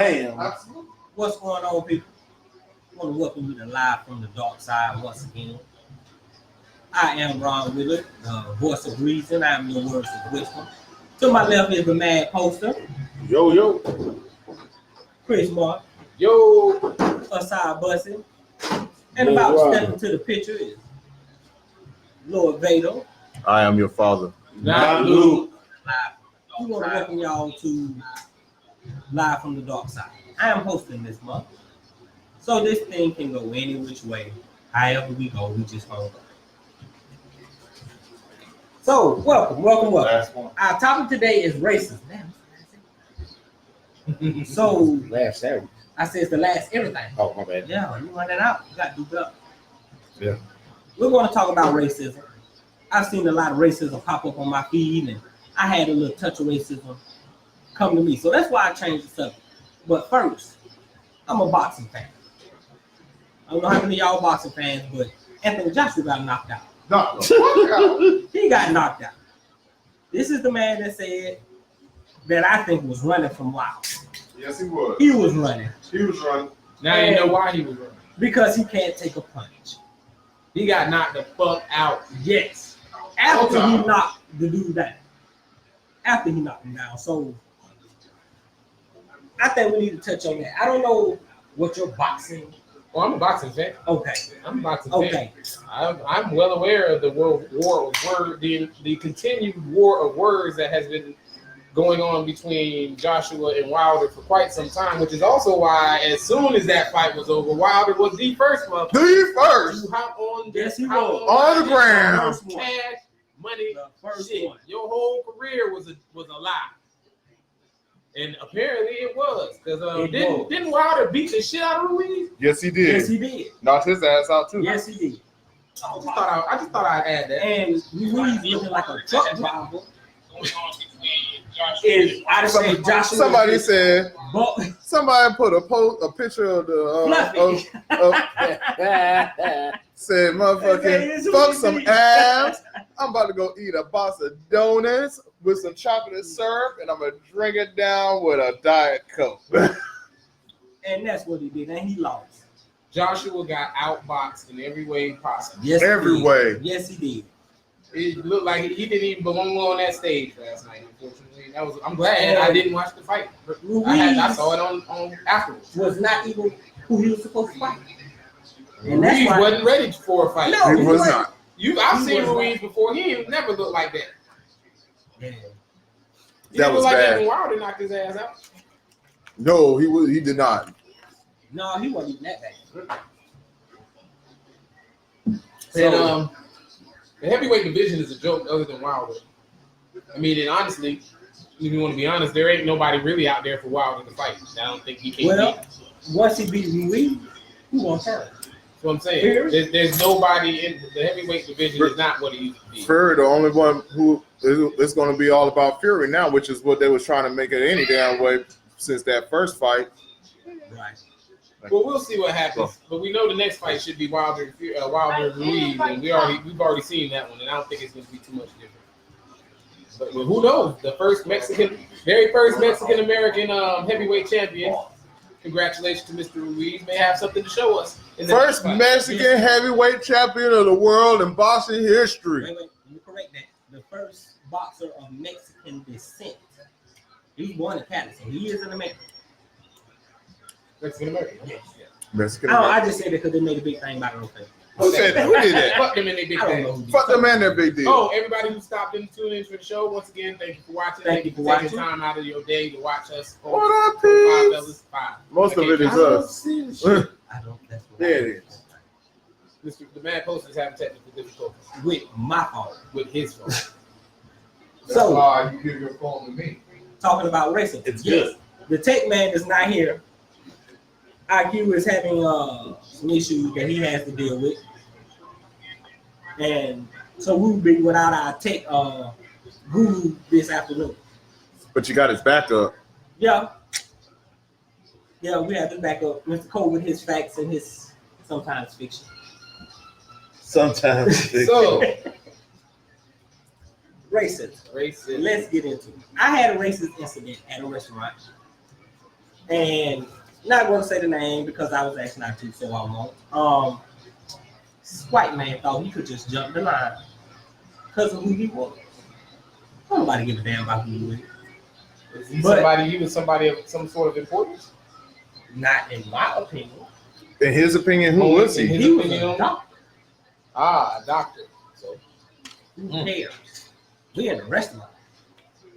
Damn. What's going on, people? I want to welcome you to Live from the Dark Side once again. I am Ron Willard, the voice of reason. I am your words of wisdom. To my left is the Mad Poster. Yo. Chris Mark. Yo. Aside Bussing. And about to step into the picture is Lord Vader. I am your father. Not Luke. We want to welcome y'all to Live from the Dark Side. I am hosting this month. So this thing can go any which way. However we go, we just hold up. So, welcome. Our topic today is racism. So, Last Saturday. I said it's the last everything. Oh, my bad. Yeah, you running out. You got to do better. Yeah. We're going to talk about racism. I've seen a lot of racism pop up on my feed, and I had a little touch of racism come to me. So that's why I changed the subject. But first, I'm a boxing fan. I don't know how many of y'all boxing fans, but Anthony Joshua got knocked out. He got knocked out. This is the man that said that I think was running from Wild. Yes, he was. He was running. Now you know why he was running. Because he can't take a punch. He got knocked the fuck out. Yes. After he knocked the dude down. After he knocked him down. So I think we need to touch on that. I don't know what your boxing. Well, I'm a boxing fan. Okay. I'm a boxing Okay. fan. I'm well aware of the war of word, the continued war of words that has been going on between Joshua and Wilder for quite some time, which is also why as soon as that fight was over, Wilder was the first one. The first. You hop on, Yes, he was. On the ground. Cash, money, The first shit. one. Your whole career was a lie. And apparently it was. Because didn't Wilder beat the shit out of Ruiz? Yes, he did. Yes, he did. Knocked his ass out too. Yes, he did. I just thought I'd add that. And Ruiz looking like a truck driver. Is I say Joshua. Somebody said. But, Somebody put a picture of the said motherfucking fuck some abs. I'm about to go eat a box of donuts with some chocolate syrup, and I'm gonna drink it down with a Diet Coke. and that's what he did, and he lost. Joshua got outboxed in every way possible. Yes, Every he did. way. Yes, he did. It looked like he didn't even belong on that stage last night, unfortunately. I'm glad I didn't watch the fight. I saw it on afterwards. Was not even who he was supposed to fight. And Ruiz that's why wasn't ready for a fight. No, He was not. I've seen Ruiz before. He never looked like that. Yeah. He That didn't was look like bad. that when Wilder knocked his ass out. No, he did not. No, he wasn't even that bad. And the heavyweight division is a joke other than Wilder. I mean, and honestly, if you want to be honest, there ain't nobody really out there for Wilder to fight. I don't think he can beat. Once he beat Ruiz, who won't tell him? That's what I'm saying. There's nobody in the heavyweight division is not what he used to be. Fury, the only one who is going to be all about Fury now, which is what they was trying to make it any damn way since that first fight. Right. Well, we'll see what happens. But we know the next fight should be Wilder and Ruiz, and we've already seen that one, and I don't think it's going to be too much different. But who knows? The very first Mexican American heavyweight champion. Congratulations to Mr. Ruiz. May have something to show us. First Mexican heavyweight champion of the world in boxing history. Wait, let me correct that. The first boxer of Mexican descent. He won in Canada, so he is an American. Mexican American. Yes. Mexican I just said it because they made a big thing about it. Who said that? Who did that? Fuck them in their big I don't thing. know who did Fuck them and their big deal. Oh, everybody who stopped in to tune in for the show, once again, thank you for watching. Thank you for taking watching. time out of your day to watch us. What up, Five peeps? fellas, five. Most of it is us. I don't. That's what There it is. The Mad Post is having technical difficulties With my fault. with his phone. So, why you give your phone to me. talking about racism. It's yes, the tech man is not here. IQ is having some issues that he has to deal with. And so we'll be without our tech guru this afternoon. But you got his back up. Yeah. Yeah, we have to back up Mr. Cole with his facts and his sometimes fiction. Sometimes. So, Racism. Let's get into it. I had a racist incident at a restaurant. And not going to say the name because I was asked not to, so I won't. This white man thought he could just jump the line because of who he was. Nobody give a damn about who he was. He was somebody of some sort of importance? Not in my opinion. In his opinion, who was he? He was a doctor. Ah, a doctor. So who cares? We in a restaurant.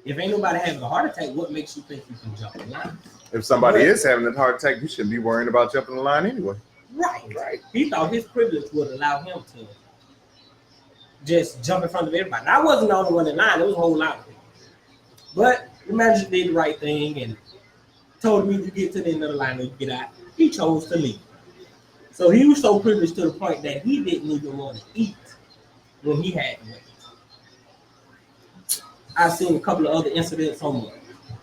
If ain't nobody having a heart attack, what makes you think you can jump the line? If somebody is having a heart attack, you shouldn't be worrying about jumping the line anyway. Right. He thought his privilege would allow him to just jump in front of everybody. Now, I wasn't the only one in line. There was a whole lot of people. But the manager did the right thing and told me to get to the end of the line and get out. He chose to leave. So he was so privileged to the point that he didn't even want to eat when he had to wait. I've seen a couple of other incidents on the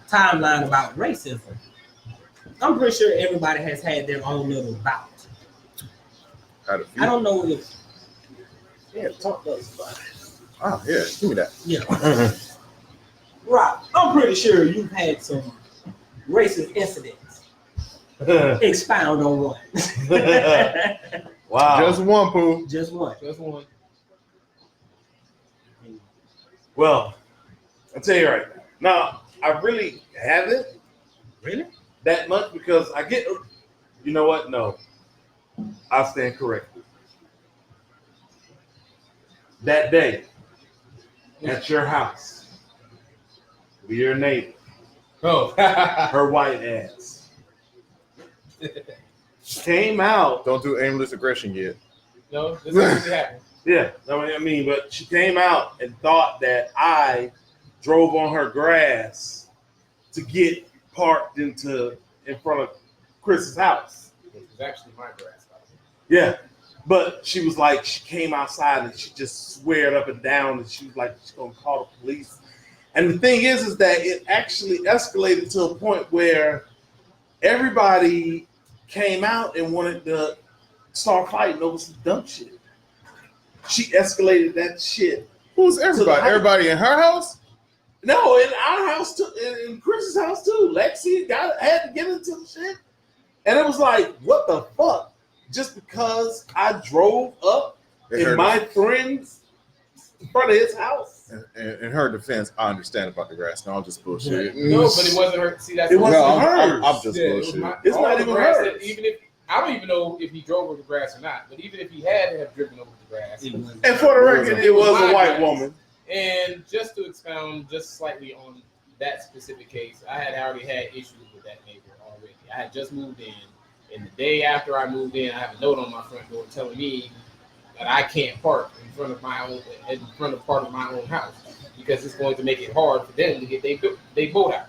timeline about racism. I'm pretty sure everybody has had their own little bout. I don't know if... Yeah, talk to us about it. Oh, yeah, give me that. Yeah. Right. I'm pretty sure you've had some racist incidents. Expound on one. Wow. Just one, Pooh. Just one. Well, I'll tell you right now. I really haven't. Really? That much because I get, you know what? No, I stand corrected. That day at your house, with your neighbor, her white ass came out. Don't do aimless aggression yet. No, this actually happened. Yeah, I mean, but she came out and thought that I drove on her grass to get parked in front of Chris's house. It was actually my grass. Yeah, but she was like, she came outside and she just sweared up and down and she was like, she's gonna call the police. And the thing is that it actually escalated to a point where everybody came out and wanted to start fighting over some dumb shit. She escalated that shit. Who's everybody? Everybody in her house? No, in our house too, in Chris's house too. Lexi had to get into the shit. And it was like, what the fuck? Just because I drove up in my friend's in front of his house. In her defense, I understand about the grass. No, I'm just bullshit. No, but it wasn't her. See, that's it wasn't hers. I'm just yeah, bullshit. It's not even hers. Even if I don't even know if he drove over the grass or not, but even if he had to have driven over the grass, and for the record, it was a white woman. And just to expound just slightly on that specific case, I had already had issues with that neighbor already. I had just moved in, and the day after I moved in, I have a note on my front door telling me that I can't park in front of part of my own house because it's going to make it hard for them to get their boat out.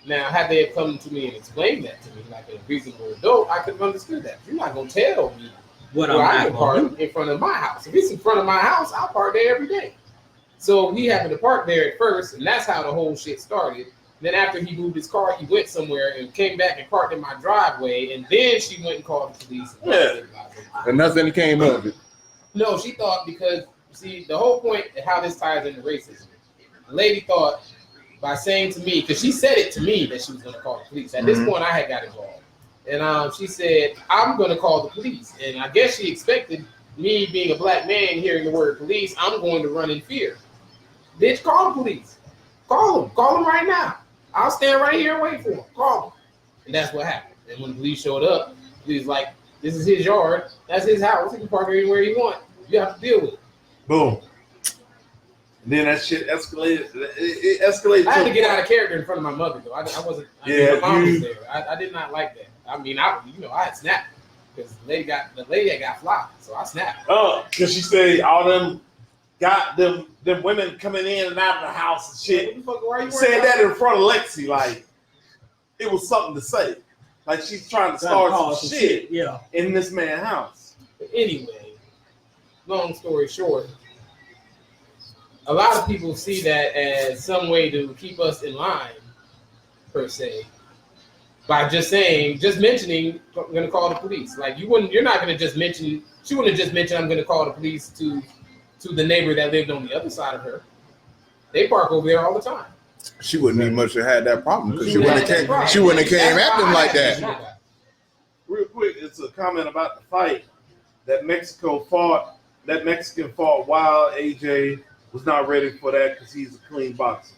Now, had they have come to me and explained that to me like a reasonable adult, I could have understood that. You're not going to tell me where I can park in front of my house. If it's in front of my house, I'll park there every day. So he happened to park there at first, and that's how the whole shit started. Then after he moved his car, he went somewhere and came back and parked in my driveway, and then she went and called the police. And nothing came of it. No, she thought because, see, the whole point of how this ties into racism, the lady thought by saying to me, because she said it to me that she was going to call the police. At this point, I had got involved. And she said, I'm going to call the police. And I guess she expected me being a black man hearing the word police, I'm going to run in fear. Bitch, call the police. Call them. Call them right now. I'll stand right here and wait for them. Call them. And that's what happened. And when the police showed up, the police was like, this is his yard. That's his house. He can park anywhere he wants. You have to deal with it. Boom. And then that shit escalated. It escalated. I had to get out of character in front of my mother, though. I wasn't. My mom was there. I did not like that. I mean, I had snapped because the lady had got fly, so I snapped. Oh, because she said all them got them women coming in and out of the house and shit. Saying that in front of Lexi, like it was something to say. Like she's trying to start some shit in this man's house. But anyway, long story short, a lot of people see that as some way to keep us in line, per se, by just mentioning, I'm going to call the police. Like you're not going to just mention. She wouldn't have just mentioned, I'm going to call the police to the neighbor that lived on the other side of her. They park over there all the time. She wouldn't even much have had that problem because she wouldn't wouldn't have have came. She wouldn't have came at them like that. Real quick, it's a comment about the fight that Mexican fought while AJ was not ready for that because he's a clean boxer.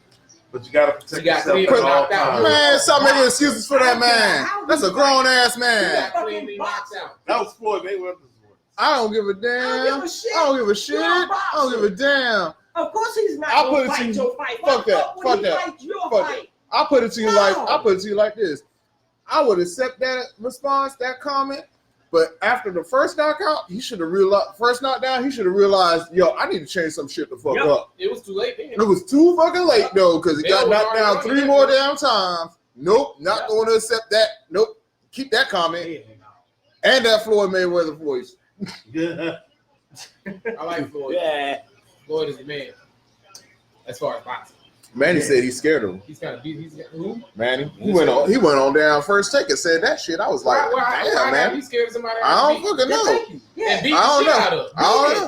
But you gotta protect yourself at all times. Man, stop making excuses for that man. That's a grown ass man. That was Floyd Mayweather's voice. I don't give a damn. I don't give a shit. I don't give a damn. Of course he's not gonna fight your fight. Fuck that. Fuck that. Fuck it. I put it to you like this. I would accept that response, that comment, but after the first knockout, he should have realized. First knockdown, he should have realized, yo, I need to change some shit the fuck up. It was too late. Man. It was too fucking late though, because he got knocked down 3 more damn times. Nope, not going to accept that. Nope, keep that comment and that Floyd Mayweather voice. Yeah. I like Floyd. Yeah. Floyd is the man. As far as boxing. Manny said he's scared of him. He's kind of beat. Who? Manny. He went on down first take and said that shit. I was like, damn, man. He's scared of somebody. I don't fucking know. And beat the shit out of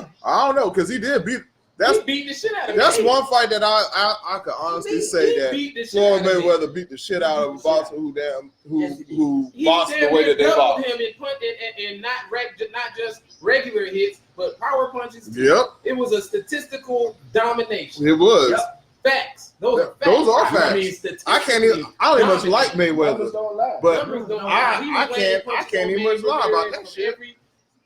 him. I don't know, because he did beat. He beat the shit out of him. That's one fight that I could honestly say that Floyd Mayweather beat the shit out of a boxer who boxed the way that they boxed. Him and not just regular hits, but power punches. Yep. It was a statistical domination. It was. Yep. Facts. Those are facts. Those are facts. I mean, I don't even much like Mayweather, but I can't even much lie about that shit. Every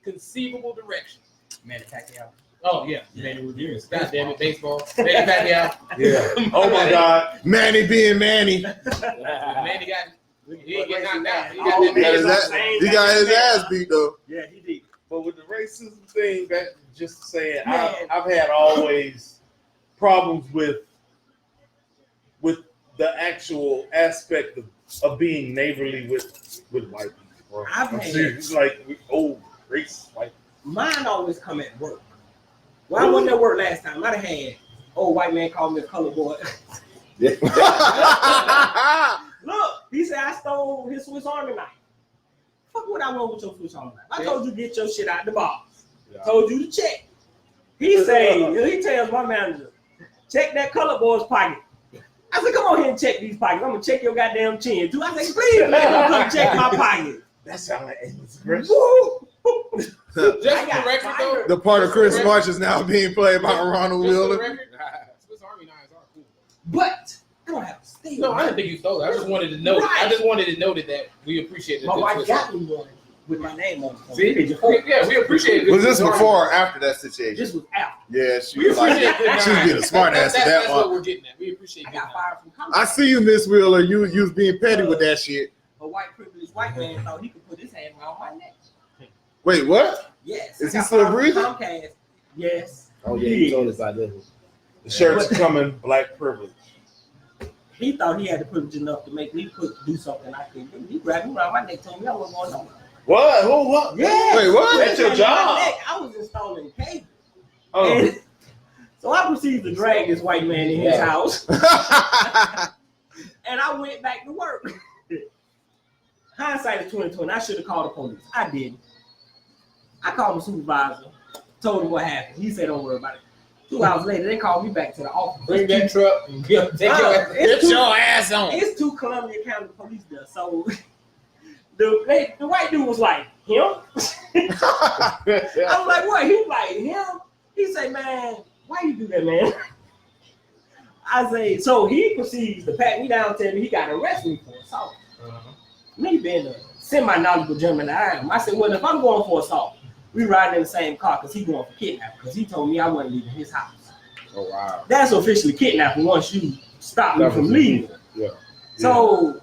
conceivable direction. Manny Pacquiao. Oh yeah, Manny Ramirez. God damn it, baseball. Manny Pacquiao. Yeah. Oh my God. Manny being Manny. Manny got. He didn't get knocked out. He got his ass beat though. Yeah, he did. But with the racism thing, that just saying, I've had always problems with the actual aspect of being neighborly with white people. It's like race like mine always come at work. Well, I wasn't at work last time. I'd have had old white man call me a color boy. Look, he said I stole his Swiss Army knife. Fuck what I want with your Swiss Army knife. I told you to get your shit out the box. Yeah. Told you to check. He tells my manager, check that color boy's pocket. I said, come on here and check these pockets. I'm gonna check your goddamn chin too. I said, please man, come check my pocket. That sounds like endless aggression. Just for the record, though. The part of Chris March is now being played by Ronald Wheeler. Swiss Army knives are cool. But I don't have to steal. No, I didn't think you stole it. I just wanted to know. Right. I just wanted to note that we appreciate it. My wife got me one with my name on it. See? Yeah, we appreciate it. Was this before or after that situation? This was after. Yeah, she was getting a smart ass at that That's one. what we're getting at. We appreciate it. I got fired from college. I see you, Miss Wheeler. You was being petty with that shit. A white privileged white man thought he could put his hand around my neck. Wait, what? Yes. Is he still breathing? Comcast. Yes. Oh yeah, you told us about this. The shirt's coming, black privilege. He thought he had the privilege enough to make me do something I couldn't do. He grabbed me around my neck, told me I wasn't going nowhere. What? Who? What? Yeah. Wait, what? That's your job. I was installing cables. Oh. And so I proceeded to drag this white man in his house. And I went back to work. Hindsight is 2020. I should have called the police. I didn't. I called the supervisor, told him what happened. He said, don't worry about it. 2 hours later, they called me back to the office. Bring that truck and get your ass on. It's 2 Columbia County police there. So the white dude was like, him? I was like, what? He was like, him? He said, man, why you do that, man? I say, so he proceeds to pat me down and tell me he got to arrest me for assault. Me being a semi-knowledgeable gentleman I am, I said, well, if I'm going for assault, we riding in the same car because he going for kidnapping because he told me I wasn't leaving his house. Oh wow. That's officially kidnapping once you stop me from leaving. Yeah. So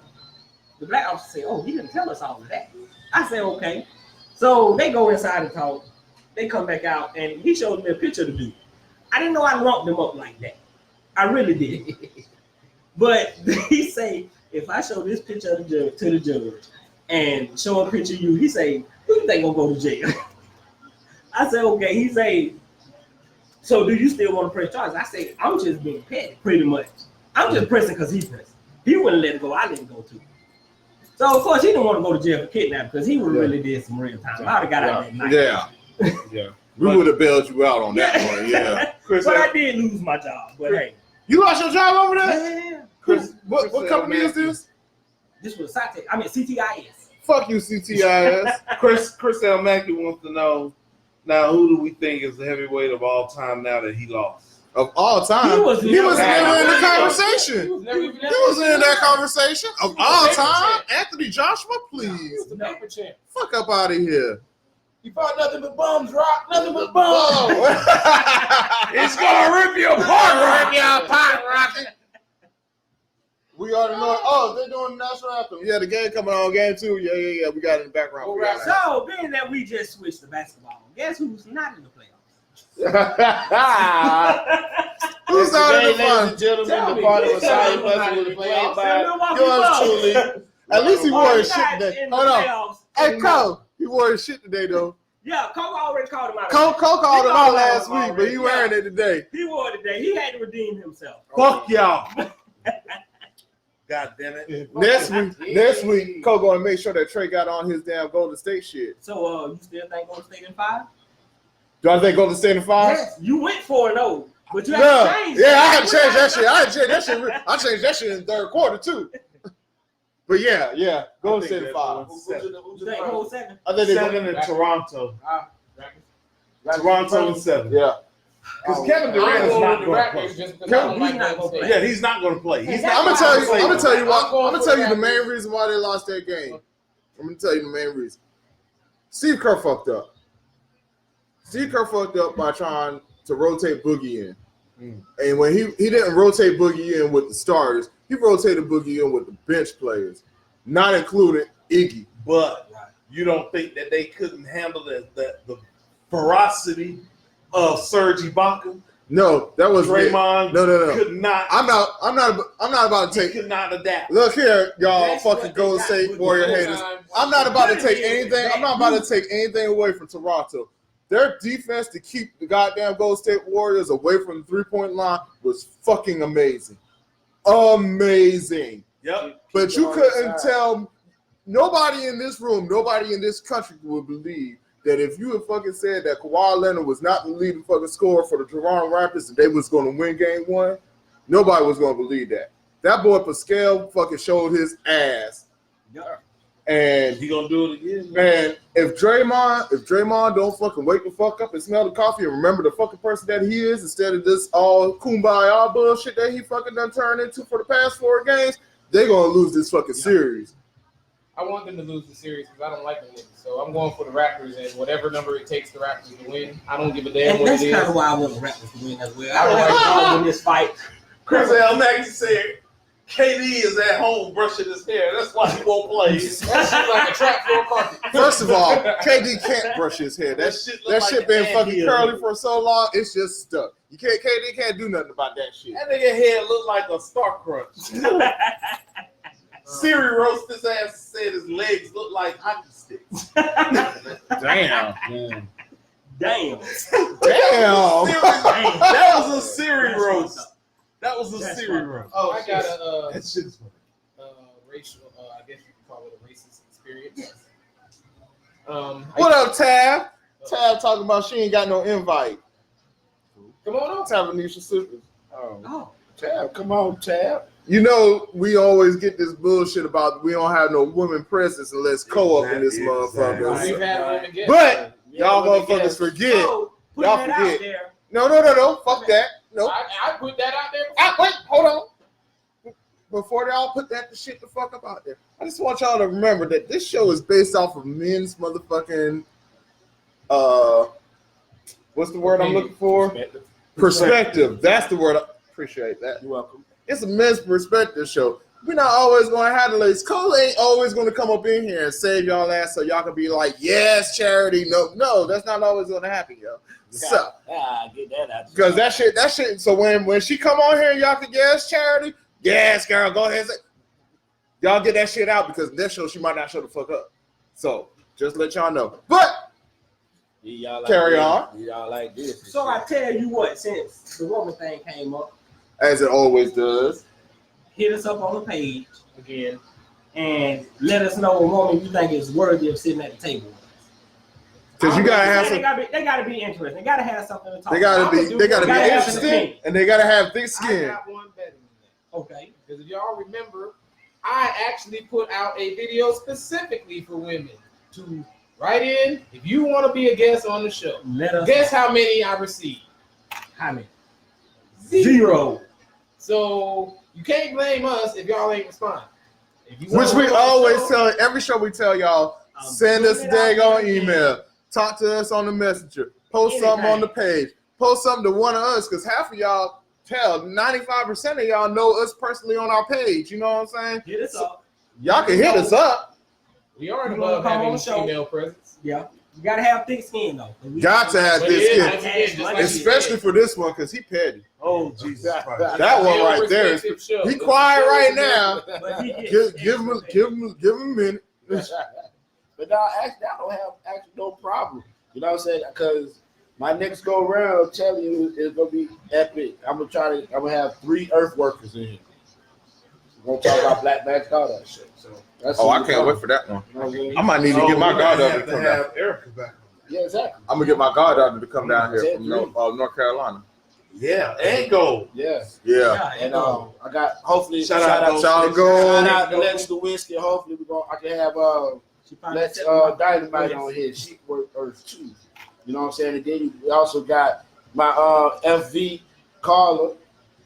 the black officer said, oh, he didn't tell us all of that. I said, okay. So they go inside and talk. They come back out and he showed me a picture of the dude. I didn't know I lumped them up like that. I really did. But he say, if I show this picture of to the judge and show a picture of you, he say, who you think gonna go to jail? I said, okay. He say, so do you still want to press charges? I say, I'm just being petty, pretty much. I'm just pressing because he pressed. He wouldn't let it go. I didn't go to. So of course he didn't want to go to jail for kidnapping because he would really did some real time. I would have got out that night. Yeah. We would have bailed you out on that one. Yeah. But I did lose my job. But hey, you lost your job over there? Yeah. What company is this? This was CTIS. Fuck you, CTIS. Chris L. Mackey wants to know, now who do we think is the heavyweight of all time now that he lost? Of all time, he was never in the conversation. He was in that conversation of all time. Anthony Joshua, please. Fuck up out of here. You fought nothing but bums, Rock. Nothing but bums. It's gonna rip you apart, Rip you apart, Rocky. We already know. Oh, they're doing the national anthem. Yeah, the game coming on, game 2. Yeah. We got it in the background. So, being that we just switched to basketball, guess who's not in the playoffs? Who's out of the ladies fun? and gentlemen, the party was silent with the played by yours truly. At least he wore his shit today. Hold on. Playoffs. Hey, Cole, he wore his shit today, though. Yeah, Coke already called him out. Cole called him out last week, but he wearing it today. He wore it today. He had to redeem himself. Fuck y'all. God damn it. Next week, Cole gonna make sure that Trey got on his damn Golden State shit. So, you still think Golden State in 5? Do I think Golden State in 5? Yes, you went 4-0, but you had to change. Yeah, I had to change that shit. I changed that shit in the third quarter too. But yeah, Golden State in 5. You think hold 7? I think they 7 in Toronto. Toronto and 7. Yeah. Because Kevin Durant is not going to play. Yeah, he's not going to play. I'm gonna tell you what. I'm gonna tell you the main reason why they lost that game. I'm gonna tell you the main reason. Steve Kerr fucked up. Steve Kerr fucked up by trying to rotate Boogie in. And when he didn't rotate Boogie in with the starters, he rotated Boogie in with the bench players, not including Iggy. But you don't think that they couldn't handle the ferocity of Serge Ibaka? No, that was Draymond. No. Could not. I'm not about to take. Could not adapt. Look here, y'all, fucking Golden State Warrior haters. I'm not about to take anything. I'm not about to take anything away from Toronto. Their defense to keep the goddamn Golden State Warriors away from the 3-point line was fucking amazing. Amazing. Yep. But you couldn't tell nobody in this room, nobody in this country would believe that if you had fucking said that Kawhi Leonard was not the leading fucking scorer for the Toronto Raptors and they was going to win game 1, nobody was going to believe that. That boy Pascal fucking showed his ass. Yeah. And he gonna do it again, man. If Draymond don't fucking wake the fuck up and smell the coffee and remember the fucking person that he is instead of this all kumbaya bullshit that he fucking done turned into for the past 4 games, they gonna lose this fucking series. I want them to lose the series because I don't like them niggas. So I'm going for the Raptors and whatever number it takes the Raptors to win. I don't give a damn what it is. That's kind of why I want the Raptors to win as well. I don't like to win this fight. Chris L. Mackey said KD is at home brushing his hair. That's why he won't play. That shit like a trap floor carpet. First of all, KD can't brush his hair. That shit been fucking curly for so long, it's just stuck. KD can't do nothing about that shit. That nigga head look like a Star Crunch. Siri roast his ass and said his legs look like hockey sticks. Damn. That was a Siri roast. That was a Siri roast. Oh, I got a that shit's funny. Racial, I guess you could call it a racist experience. What up, Tab? Tab talking about she ain't got no invite. Come on up. Tabernisha Sisters. Oh, Tab, come on, Tab. You know, we always get this bullshit about we don't have no women presence unless co-op in this motherfucker. We've had women get But y'all motherfuckers forget. So, Y'all forget. No. Fuck that. No. I put that out there. Wait, hold on. Before they all put that shit the fuck up out there, I just want y'all to remember that this show is based off of men's motherfucking what's the word I'm looking for? Perspective. That's the word. I appreciate that. You're welcome. It's a men's perspective show. We're not always going to have the ladies. Cole ain't always going to come up in here and save y'all ass so y'all can be like, yes, charity. No, that's not always going to happen, yo. So, get that out. because that shit. So when she come on here, y'all can yes, charity. Yes, girl, go ahead and say. Y'all get that shit out because next show she might not show the fuck up. So just let y'all know. But Y'all like carry this. on. Y'all like this. So I tell you what, since the woman thing came up, As it always does. hit us up on the page again and let us know what woman you think is worthy of sitting at the table. Because you gotta have some. They gotta be interesting. They gotta have something to talk They gotta about. be interesting, and they gotta have thick I skin. got one better than that. Okay. Because if y'all remember, I actually put out a video specifically for women to write in. If you want to be a guest on the show, Let us guess how many I received? How many? Zero. So you can't blame us if y'all ain't responding. Which we always tell, every show we tell y'all, send us a daggone email, talk to us on the messenger, post something on the page, post something to one of us, because half of y'all, 95% of y'all know us personally on our page. You know what I'm saying? Hit us up. Y'all can hit us up. We aren't above having female presence. Yeah. You gotta have thick skin though. Got to have thick skin, like especially for this one, because he petty. Oh Jesus Christ! That one right there is. He quiet right now. Give him a minute. But now, actually, I don't have no problem. You know what I'm saying? Because my next go round, I'm telling you, is gonna be epic. I'm gonna have 3 earth workers in here. We're gonna talk about black magic, all that shit. So that's I can't wait for that one. I might need to get my goddaughter to come down. Erica back. Yeah, exactly. I'm gonna get my goddaughter to come down here from North Carolina. Yeah, and gold. Yeah. And I got hopefully shout out to Lex Lewinsky. Hopefully I can have Lex Dynamite on here. She worked Earth too. You know what I'm saying? And then we also got my FV Carla.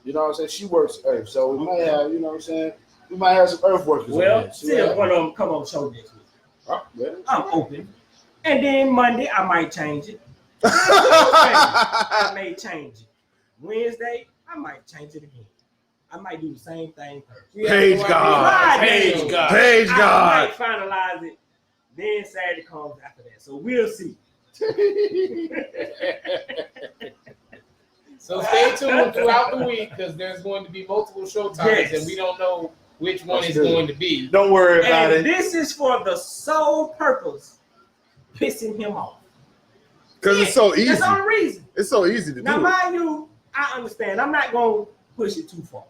You know what I'm saying? She works Earth. So we might have, you know what I'm saying? We might have some Earth workers. Well, still one of them come on the show next week. I'm open. And then Monday I might change it. I may change it. Wednesday, I might change it again. I might do the same thing Thursday. Page God. I might finalize it. Then Saturday comes after that. So we'll see. So stay tuned throughout the week because there's going to be multiple show times and we don't know which one is going to be. Don't worry about it. This is for the sole purpose pissing him off. Because it's so easy. That's the only reason. It's so easy to do. Now, mind you, I understand. I'm not going to push it too far.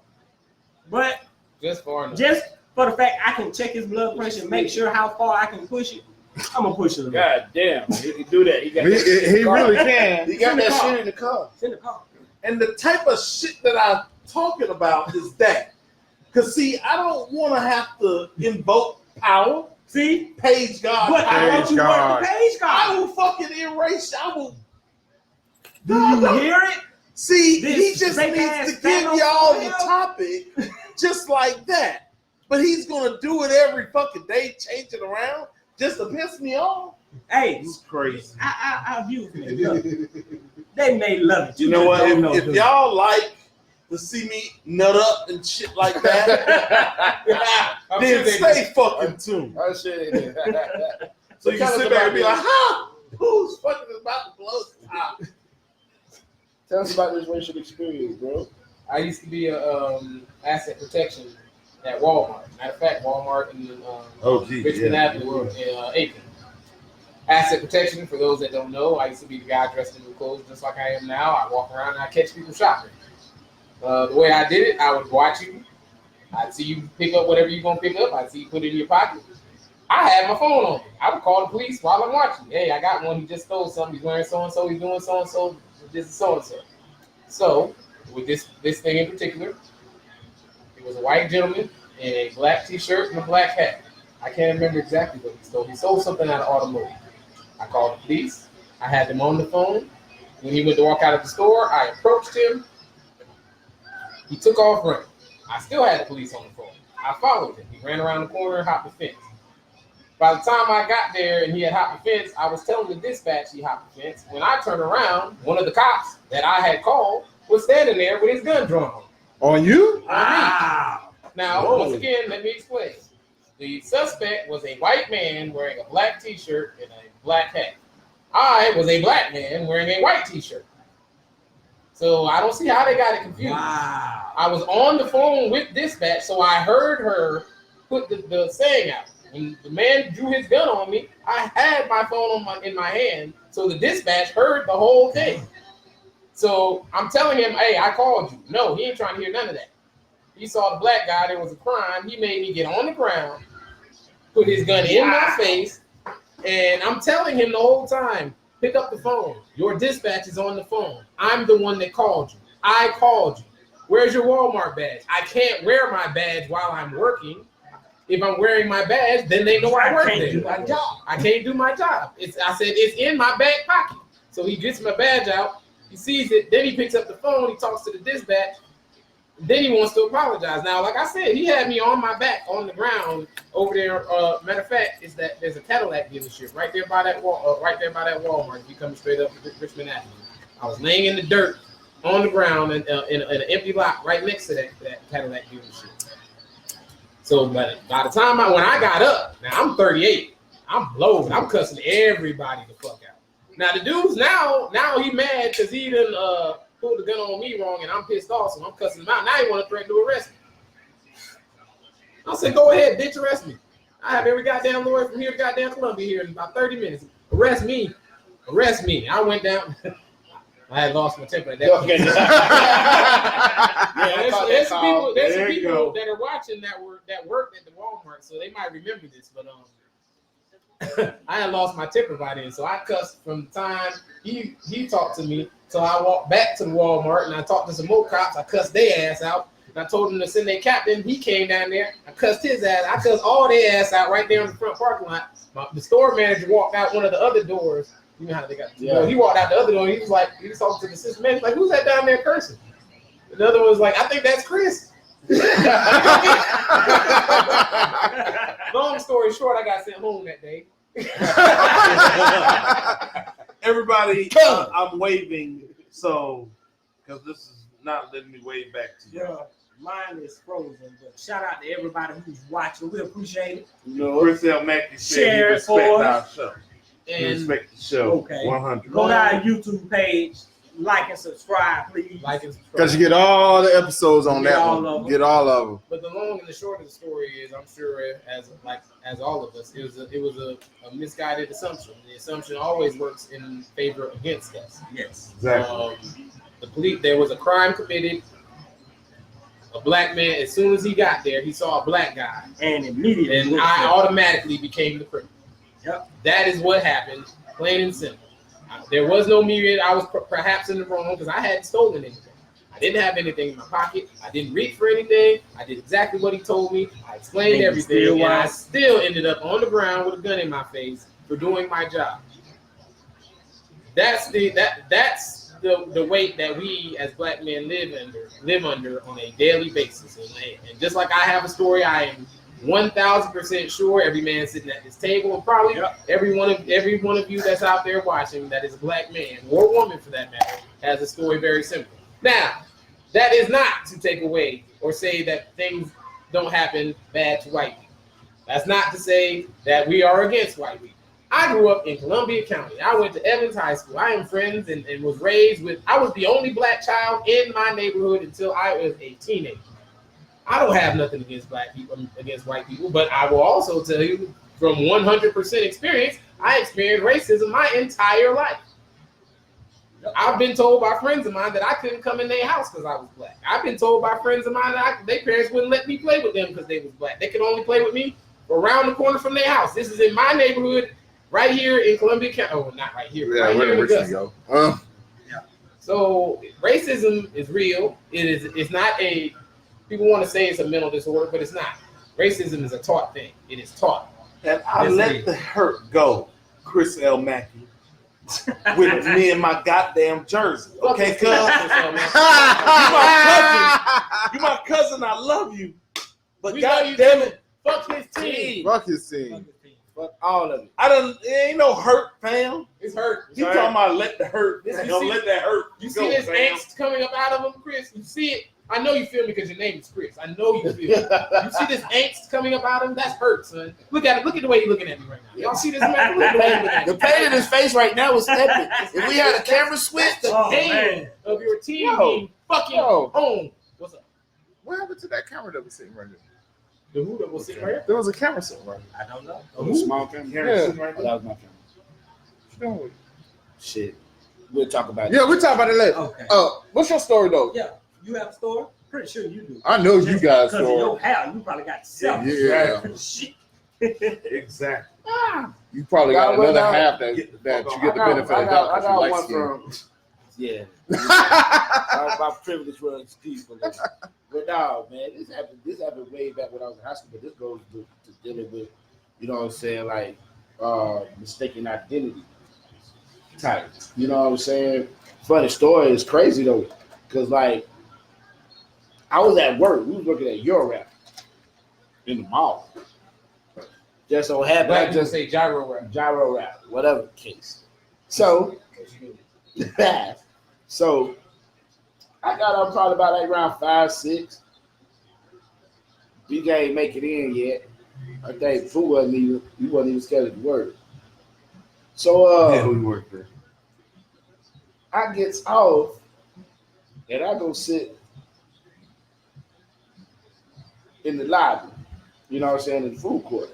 But just for the fact I can check his blood pressure and make sure how far I can push it, I'm going to push it a little. God damn. He can do that. He really can. He got that shit in the car. It's in the car. And the type of shit that I'm talking about is that. Because, see, I don't want to have to invoke power. See? Page God. But I want you to work the page God. I will fucking erase. Do you hear it? See, he just needs to give y'all the topic just like that. But he's going to do it every fucking day, change it around just to piss me off. Hey, it's crazy. I view it. They may love it. You know what? If y'all like to see me nut up and shit like that, then stay fucking tuned. I said, so you can sit back and be like, huh? Who's fucking about to blow the top? Tell us about this racial experience, bro. I used to be a asset protection at Walmart. Matter of fact, Walmart in Richmond Avenue in Aiken. Asset protection, for those that don't know, I used to be the guy dressed in new clothes just like I am now. I walk around and I catch people shopping. The way I did it, I would watch you. I'd see you pick up whatever you're going to pick up. I'd see you put it in your pocket. I had my phone on me. I would call the police while I'm watching. Hey, I got one. He just stole something. He's wearing so-and-so. He's doing so-and-so. This is so-and-so. So, with this thing in particular, it was a white gentleman in a black T-shirt and a black hat. I can't remember exactly what he stole. He stole something out of automotive. I called the police. I had them on the phone. When he went to walk out of the store, I approached him. He took off running. I still had the police on the phone. I followed him. He ran around the corner and hopped the fence. By the time I got there and he had hopped the fence, I was telling the dispatch he hopped the fence. When I turned around, one of the cops that I had called was standing there with his gun drawn. On you? Wow. Now, once again, let me explain. The suspect was a white man wearing a black T-shirt and a black hat. I was a black man wearing a white T-shirt. So I don't see how they got it confused. Wow. I was on the phone with dispatch, so I heard her put the saying out. When the man drew his gun on me, I had my phone in my hand, so the dispatch heard the whole thing. So I'm telling him, hey, I called you. No, he ain't trying to hear none of that. He saw the black guy, there was a crime. He made me get on the ground, put his gun in my face, and I'm telling him the whole time, pick up the phone. Your dispatch is on the phone. I'm the one that called you. I called you. Where's your Walmart badge? I can't wear my badge while I'm working. If I'm wearing my badge, then they know I work there. I can't do my job. I said it's in my back pocket. So he gets my badge out. He sees it. Then he picks up the phone. He talks to the dispatch. Then he wants to apologize. Now, like I said, he had me on my back on the ground over there. Matter of fact, there's a Cadillac dealership right there by that Walmart. If you coming straight up to Richmond Avenue, I was laying in the dirt on the ground in an empty lot right next to that Cadillac dealership. So, but by the time when I got up, now I'm 38. I'm blowing. I'm cussing everybody the fuck out. Now the dude's now he mad because he done pulled the gun on me wrong and I'm pissed off, so I'm cussing him out. Now he want to threaten to arrest me. I said, go ahead, bitch, arrest me. I have every goddamn lawyer from here to goddamn Columbia here in about 30 minutes. Arrest me. I went down. I had lost my temper at that point. There's some people that are watching that worked at the Walmart, so they might remember this. But I had lost my temper by then, so I cussed from the time he talked to me. So I walked back to the Walmart and I talked to some more cops. I cussed their ass out. And I told them to send their captain. He came down there. I cussed his ass. I cussed all their ass out right there in the front parking lot. The store manager walked out one of the other doors. You know how they got. Yeah. He walked out the other door. He was talking to the assistant manager. Like, who's that down there cursing? And the other one was like, I think that's Chris. Long story short, I got sent home that day. Everybody, I'm waving, so because this is not letting me wave back to you. Yeah, mine is frozen. But shout out to everybody who's watching. We appreciate it. Chris L. Mackey said he respect our show. And respect the show. 100. Go to our YouTube page. Like and subscribe, please. Because you get all the episodes on that one. Get all of them. But the long and the short of the story is, I'm sure, as all of us, it was a misguided assumption. The assumption always works in favor against us. Yes, exactly. The police. There was a crime committed. A black man. As soon as he got there, he saw a black guy, and immediately, and I automatically became the criminal. Yep. That is what happened, plain and simple. There was no myriad. I was perhaps in the wrong because I hadn't stolen anything. I didn't have anything in my pocket. I didn't reach for anything. I did exactly what he told me. I explained everything, and I still ended up on the ground with a gun in my face for doing my job. That's the weight that we as black men live under on a daily basis. And just like I have a story, I am 1,000% sure every man sitting at this table, and probably every one of you that's out there watching that is a black man or woman for that matter has a story very simple. Now, that is not to take away or say that things don't happen bad to white people. That's not to say that we are against white people. I grew up in Columbia County. I went to Evans High School. I am friends and was raised with. I was the only black child in my neighborhood until I was a teenager. I don't have nothing against black people, against white people, but I will also tell you from 100% experience, I experienced racism my entire life. I've been told by friends of mine that I couldn't come in their house because I was black. I've been told by friends of mine that their parents wouldn't let me play with them because they was black. They could only play with me around the corner from their house. This is in my neighborhood, right here in Columbia County. Oh, not right here. Yeah, right here in Augusta. So racism is real. It's not a. People want to say it's a mental disorder, but it's not. Racism is a taught thing. It is taught. And I let the hurt go, Chris L. Mackey, with me and my goddamn jersey. Okay, cuz? You my cousin. I love you. But goddamn it, fuck his team. Fuck his team. Fuck all of it. It ain't no hurt, fam. It's hurt. You talking about let the hurt. Don't let that hurt. You see this angst coming up out of him, Chris? You see it? I know you feel me because your name is Chris. I know you feel it. You see this angst coming up out of him? That's hurt, son. Look at it. Look at the way he's looking at me right now. Y'all see this man? Look at the way he's looking at me. The pain in his face right now is epic. If we had a camera switch, the pain of your team being fucking home. What's up? What happened to that camera that was sitting right there? The who that was sitting right here? There was a camera sitting right there. I don't know. A small camera? Yeah. Right, that was my camera. What you doing with it? Shit. We'll talk about it. Yeah, we'll talk about it later. Okay. What's your story, though? Yeah. You have a story? Pretty sure you do. I know you guys' story. Because of your hair, you probably got self. Yeah. Shit. Exactly. You probably got another half that you get the benefit of I got one from Yeah. My privilege was deep. But no, man, this happened way back when I was in high school. But this goes to dealing with, you know what I'm saying, like mistaken identity type. You know what I'm saying? Funny story. It's crazy though, because like I was at work. We was working at Eurorap in the mall. Just so happened. Black I people just say gyro rap. gyro rap, whatever the case. So, so I got up probably about like around 5, 6. BJ ain't make it in yet. I think Pooh wasn't even scheduled to work. So Yeah, we worked there. I gets off and I go sit in the lobby. You know what I'm saying, in the food court.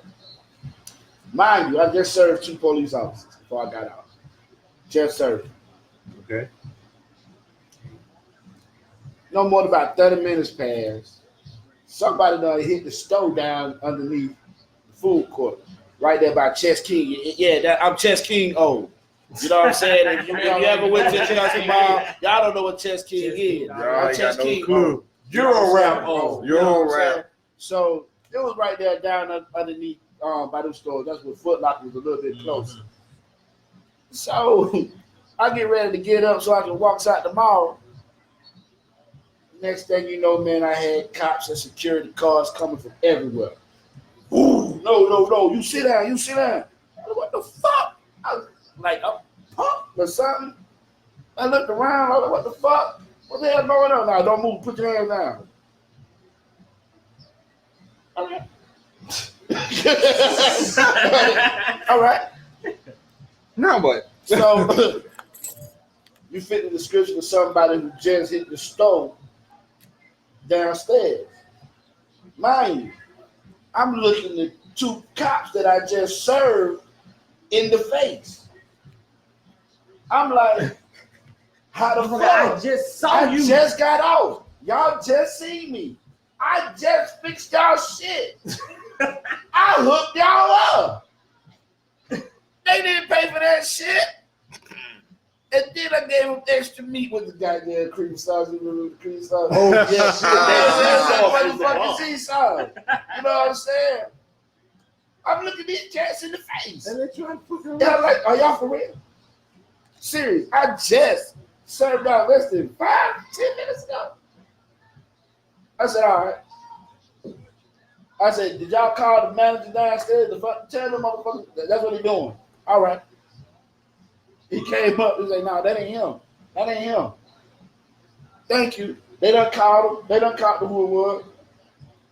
Mind you, I just served 2 police officers before I got out. Just served. Okay. No more than about 30 minutes passed. Somebody done hit the stove down underneath the food court. Right there by Chess King. Yeah, I'm Chess King old. You know what I'm saying? If you ever went to Chess Mall, y'all don't know what Chess King is. I'm Chess King old. Eurorap old. Eurorap. So it was right there down underneath by them stores. That's where Foot Locker was a little bit closer. So I get ready to get up so I can walk out the mall. Next thing you know, man, I had cops and security cars coming from everywhere. Ooh, no, you sit down. I was like, what the fuck? I was like, a punk or something. I looked around, I was like, what the fuck? What the hell going on now? Don't move, put your hands down. All right. All right. No, but So you fit the description of somebody who just hit the stove downstairs. Mind you, I'm looking at 2 cops that I just served in the face. I'm like, how the fuck? I just saw you. I just got out. Y'all just seen me. I just fixed y'all shit. I hooked y'all up. They didn't pay for that shit. And then I gave them extra meat with the goddamn cream sauce. You remember the cream sauce? Oh, yeah. Motherfucking sea sauce. You know what I'm saying? I'm looking these cats in the face. And they trying to put They're like, are y'all for real? Serious. I just served out less than 5-10 minutes ago. I said, all right. I said, did y'all call the manager downstairs to tell them motherfuckers that's what they're doing? All right. He came up and said, no, that ain't him. That ain't him. Thank you. They done called him. They done caught the who it was.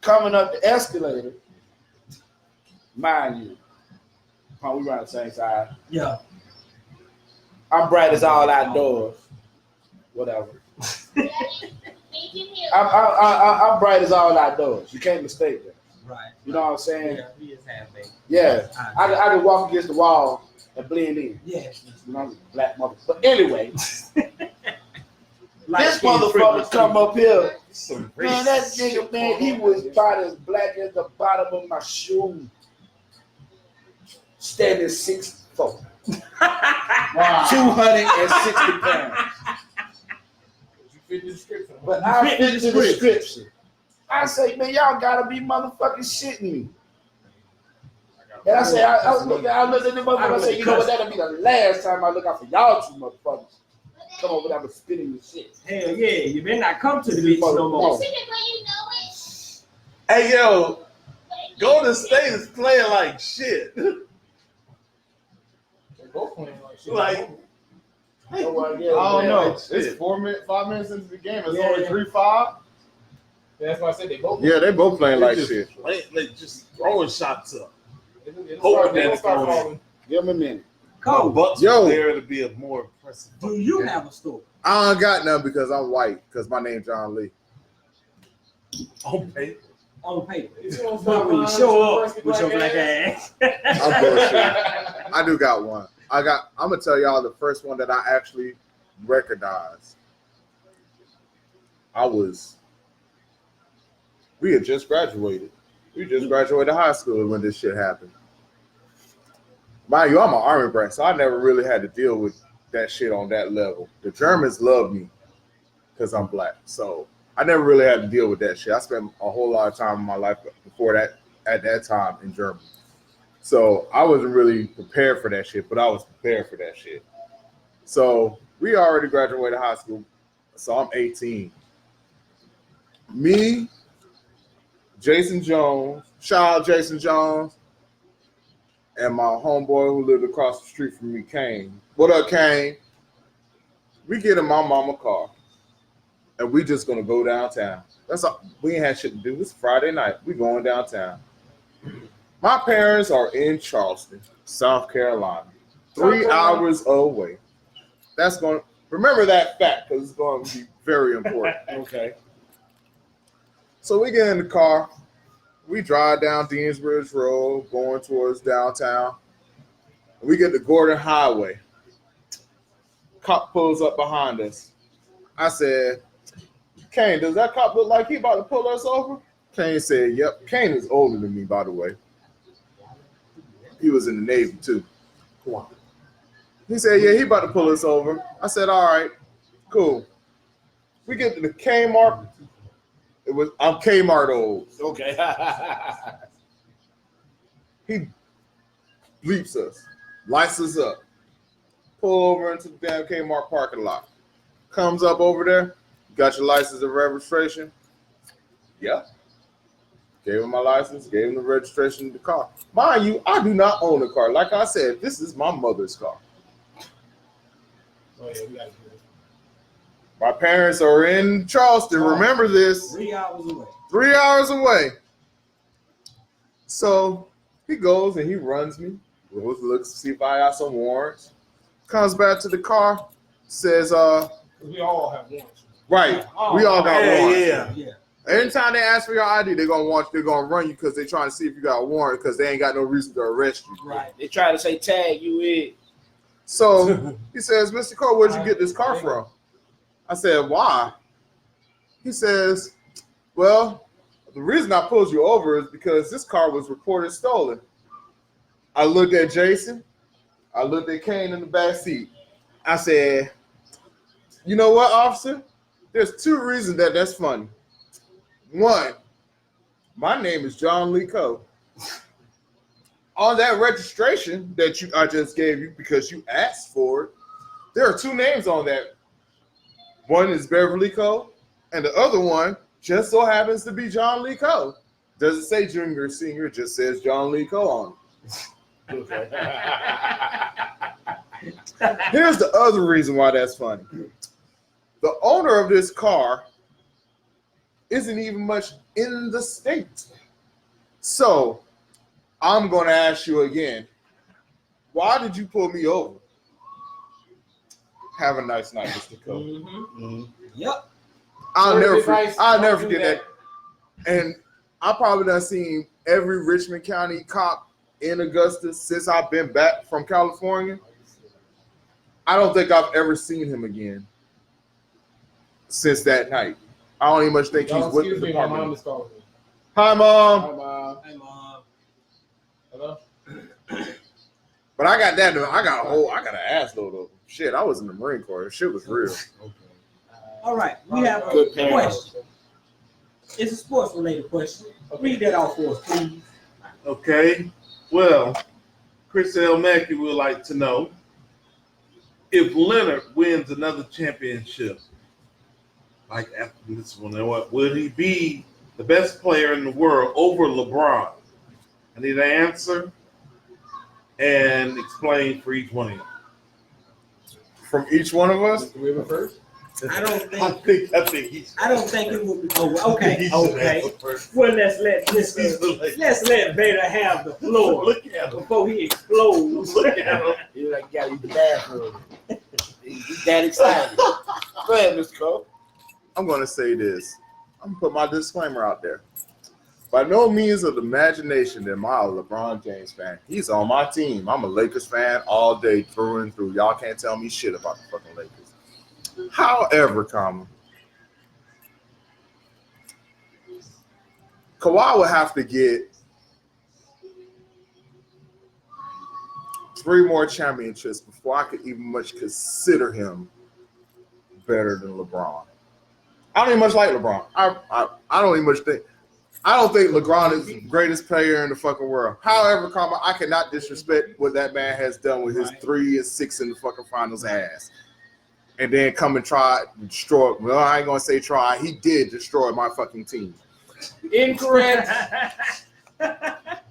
Coming up the escalator. Mind you. We around the same side. Yeah. I'm bright as all outdoors. Whatever. I'm bright as all outdoors. You can't mistake that. Right. You know what I'm saying? Yeah, he is half baked. Yeah. I can walk against the wall and blend in. Yeah. You know, I'm a black motherfucker. But anyway, Like this motherfucker come up here. Some Man, that nigga, man, he was about as black as the bottom of my shoe. Standing 6'4". Wow. 260 pounds. You fit the description. But I fit the description. I say, man, y'all gotta be motherfucking shitting me. And I say, I look at the motherfucker. I say, you know what? That'll be the last time I look out for y'all 2 motherfuckers. Come over there with spinning your shit. Hell yeah, you better not come to the beach no more. Hey yo, Golden State is playing like shit. They both playing like shit. Like, I don't know. It's 5 minutes into the game. It's only 3-5. Yeah, that's why I said they both. Yeah, they both playing like just, shit. Like just throwing shots up. Hope that they it's start going in. falling. Give him a minute. Cole, Bucks Yo. were there to be a more impressive. do you have a story? I don't got none because I'm white. Because my name's John Lee. on paper? On paper. But But when you show up with your black ass. I'm bullshit. I do got one. I'm gonna tell y'all the first one that I actually recognized. We had just graduated. We just graduated high school when this shit happened. Mind you, I'm an Army brat, so I never really had to deal with that shit on that level. The Germans love me because I'm black. So I never really had to deal with that shit. I spent a whole lot of time in my life before that, at that time in Germany. So I wasn't really prepared for that shit, but I was prepared for that shit. So we already graduated high school. So I'm 18. Me, Jason Jones, shout out Jason Jones, and my homeboy who lived across the street from me, Kane. What up, Kane? We get in my mama car, and we just gonna go downtown. That's all. We ain't had shit to do. It's Friday night. We going downtown. My parents are in Charleston, South Carolina, 3 hours away. That's going to remember that fact because it's going to be very important. Okay. So we get in the car. We drive down Deansbridge Road, going towards downtown. We get to Gordon Highway. Cop pulls up behind us. I said, Kane, does that cop look like he about to pull us over? Kane said, yep. Kane is older than me, by the way. He was in the Navy, too. He said, yeah, he about to pull us over. I said, all right, cool. We get to the Kmart. I'm Kmart old. Okay. He bleeps us, lights us up, pull over into the damn Kmart parking lot. Comes up over there, got your license and registration? Yeah. Gave him my license, gave him the registration of the car. Mind you, I do not own a car. Like I said, this is my mother's car. Oh, yeah, we got to do this. My parents are in Charleston. Remember this. 3 hours away. 3 hours away. So he goes and he runs me. Goes, looks to see if I got some warrants. Comes back to the car. Says, We all have warrants. right. We all got warrants. Yeah. Anytime they ask for your ID, they're gonna run you because they're trying to see if you got a warrant because they ain't got no reason to arrest you. Right. They try to say tag you in. So he says, Mr. Cole, where'd you get this car from? I said, why? He says, well, the reason I pulled you over is because this car was reported stolen. I looked at Jason. I looked at Kane in the back seat. I said, you know what, officer? There's two reasons that's funny. One, my name is John Lee Coe. On that registration that I just gave you because you asked for it, there are two names on that. One is Beverly Coe, and the other one just so happens to be John Lee Coe. Doesn't say junior or senior, it just says John Lee Coe on it. Here's the other reason why that's funny. The owner of this car isn't even much in the state. So I'm going to ask you again, why did you pull me over? Have a nice night, Mr. Coe. Mm-hmm. Yep. I'll never forget that. And I probably done seen every Richmond County cop in Augusta since I've been back from California. I don't think I've ever seen him again since that night. I don't even much think he's with the department. My mom is calling me. Hi, Mom. Hi, Mom. Hey, Mom. Hello? But I got that. I got an ass load of them. Shit, I was in the Marine Corps. Shit was real. Okay. All right, we have a Good parents. question. It's a sports-related question. Read that off for us, please. Okay. Well, Chris L. Mackey would like to know if Leonard wins another championship, like after this one, what will he be the best player in the world over LeBron? I need an answer and explain for each one of you. From each one of us? Do we have a first? I don't think it would be. Oh, okay. Well, let's let Vader have the floor. Look at him. Before he explodes. Look at him. He's like, you gotta use the bathroom. He's that excited. Go ahead, Mr. Cole. I'm going to say this. I'm going to put my disclaimer out there. By no means of the imagination am I a LeBron James fan. He's on my team. I'm a Lakers fan all day through and through. Y'all can't tell me shit about the fucking Lakers. However, Kawhi would have to get 3 more championships before I could even much consider him better than LeBron. I don't even much like LeBron. I don't even much think. I don't think LeBron is the greatest player in the fucking world. However, I cannot disrespect what that man has done with his 3 and 6 in the fucking finals ass. And then come and try to destroy. Well, I ain't gonna say try. He did destroy my fucking team. Incorrect.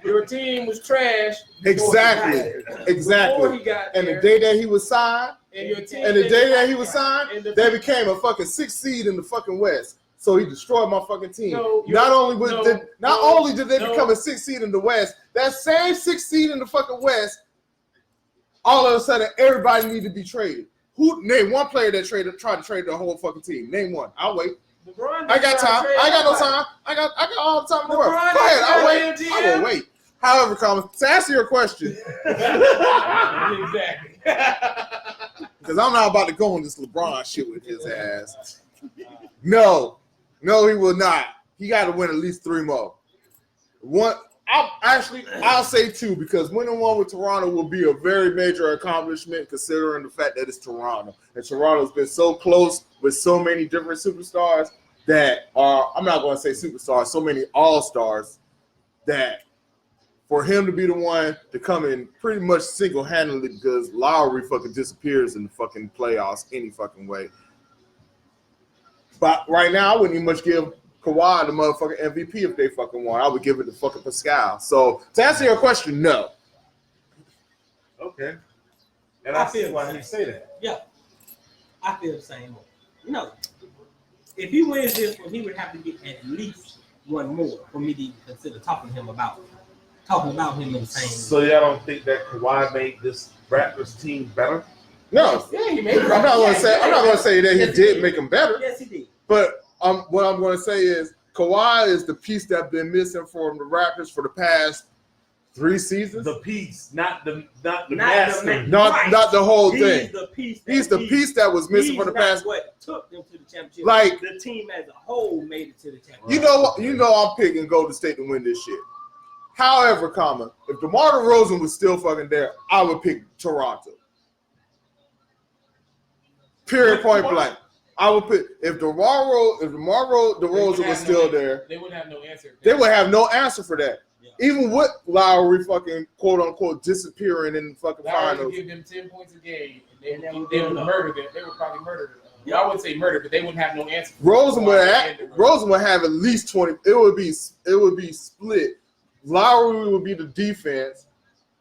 Your team was trash. Exactly. Before he got And there, the day that he was signed, and your team, and the day that he was signed, and the- they became a fucking 6th seed in the fucking West. So he destroyed my fucking team. No, not only did they no. become a 6th seed in the West, that same 6th seed in the fucking West, all of a sudden everybody needed to be traded. Name one player that tried to trade the whole fucking team. Name one. I'll wait. LeBron I got time. I got no time. I got all the time in the world. Go ahead. I'll wait. I will wait. However, to answer your question, Exactly. because I'm not about to go on this LeBron shit with his ass. No, he will not. He got to win at least 3 more. I'll say 2 because winning 1 with Toronto will be a very major accomplishment considering the fact that it's Toronto. And Toronto's been so close with so many different superstars that are, I'm not going to say superstars, so many all-stars that for him to be the one to come in pretty much single-handedly because Lowry fucking disappears in the fucking playoffs any fucking way. But right now, I wouldn't even much give Kawhi the motherfucking MVP if they fucking won. I would give it to fucking Pascal. So to answer your question, no. Okay. And I see why you say that. Yeah, I feel the same way. No, if he wins this one, he would have to get at least 1 more for me to even consider talking about him in the same. So y'all don't think that Kawhi made this Raptors team better? No. Yeah, he made it. I'm not gonna say that he did make him better. Yes, he did. But what I'm going to say is Kawhi is the piece that's been missing from the Raptors for the past 3 seasons. The piece, not the master. Not the whole thing. He's the piece that was missing for the past. What took them to the championship? Like the team as a whole made it to the championship. You know, I'm picking Golden State to win this shit. However, if DeMar DeRozan was still fucking there, I would pick Toronto. Period. Point blank. I would pick if DeMar DeRozan was still there. They wouldn't have no answer. They would have no answer for that. Yeah. Even with Lowry fucking quote unquote disappearing in the fucking finals. Would give them 10 points a game, and they would murder them. They would probably murder them. I wouldn't say murder, but they wouldn't have no answer. Rosen would have at least 20. It would be split. Lowry would be the defense.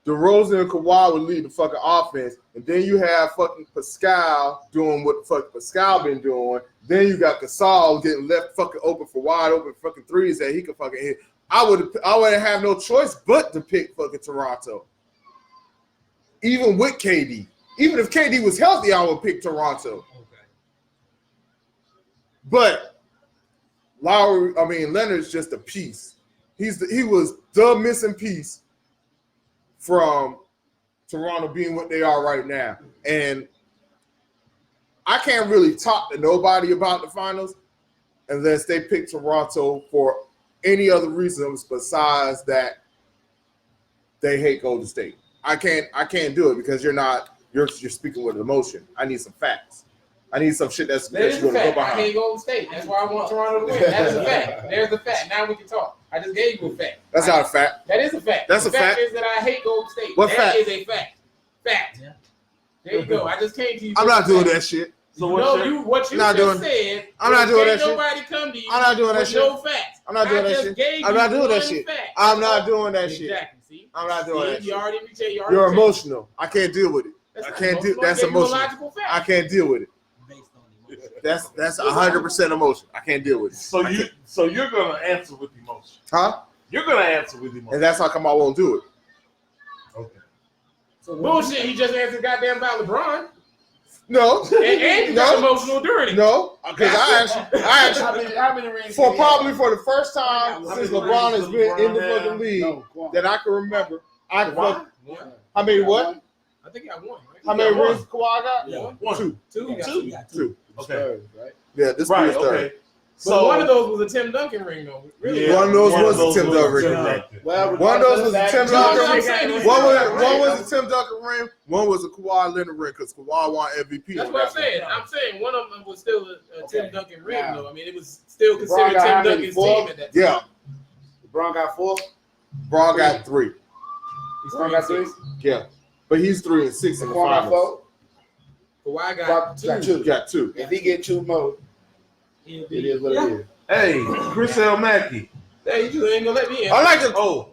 DeRozan and Kawhi would lead the fucking offense. And then you have fucking Pascal doing what the fuck Pascal been doing. Then you got Gasol getting left fucking open for wide open fucking threes that he could fucking hit. I wouldn't have no choice but to pick fucking Toronto. Even with KD. Even if KD was healthy, I would pick Toronto. Okay. But Leonard's just a piece. He was the missing piece from Toronto being what they are right now. And I can't really talk to nobody about the finals unless they pick Toronto for any other reasons besides that they hate Golden State. I can't do it because you're speaking with emotion. I need some facts. I need some shit that's going to go behind. I hate Golden State. That's why I want Toronto to win. That is a fact. There's a fact. Now we can talk. I just gave you a fact. That's not a fact. That is a fact. That's the a fact. Is that I hate Golden State. What fact? That is a fact. Fact. Yeah. There you go. I just came to you. I'm not doing that shit. So what you just said. I'm not doing that shit. Nobody come to you. I'm not doing that shit. No facts. I'm not doing that shit. I'm not doing that shit. I'm not doing that shit. Exactly. See. I'm not doing that shit. You're emotional. I can't deal with it. I can't do. That's emotional. I can't deal with it. That's 100% emotion. I can't deal with it. So you're gonna answer with emotion, huh? You're gonna answer with emotion, and that's how come I won't do it. Okay. So bullshit. He just answered goddamn about LeBron. No, and got emotional during it. No, because I actually for the first time since LeBron has been in the fucking league that I can remember. How many what? I think he got 1. Right? How many rings Kawhi got? Yeah. 1, 2. 2. 2. Okay. Right? Yeah, this right. is third. Okay. So one of those was a Tim Duncan ring, though. Really? Yeah, One of those was a Tim Duncan ring. Well, One of those was a Tim Duncan saying. ring. One was a Tim Duncan ring. One was a Kawhi Leonard ring because Kawhi won MVP. That's what I'm saying. I'm saying one of them was still a Tim Duncan ring, Now, though. I mean, it was still LeBron considered got how Tim many? Duncan's 4? team at that time. Yeah, LeBron got 4. Braun got 3. He's LeBron got 3. Yeah, but he's 3 and 6 in the LeBron got finals. 4. Kawhi Got got 2. 2. Got 2. If he get 2 more, it is what it is. Hey, Chris L. Mackey. Hey, you ain't gonna let me in. I like it. Oh,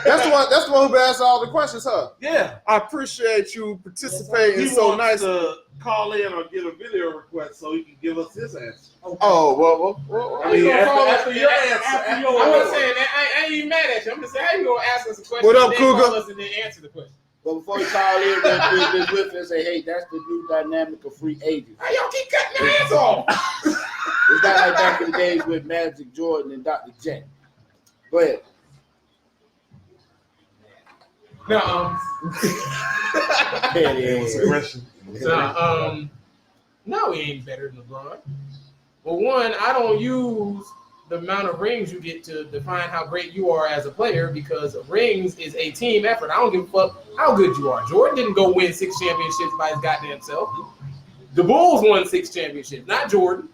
That's the one who been asking all the questions, huh? yeah. I appreciate you participating. He It's so wants nice. to call in or get a video request so he can give us his answer. Oh well. I mean, gonna call after us your after answer. I'm not saying that. I ain't even mad at you. I'm just saying, how you gonna ask us a question? What up, and then Cougar? call us and then answer the question? But before you call in, let's with and say, hey, that's the new dynamic of free agents. How y'all keep cutting your hands off? It's not like back in the days with Magic Jordan and Dr. J. Go ahead. No, Aggression. no, he ain't better than LeBron. Well, one, I don't use the amount of rings you get to define how great you are as a player because rings is a team effort. I don't give a fuck how good you are. Jordan didn't go win 6 championships by his goddamn self. The Bulls won 6 championships, not Jordan.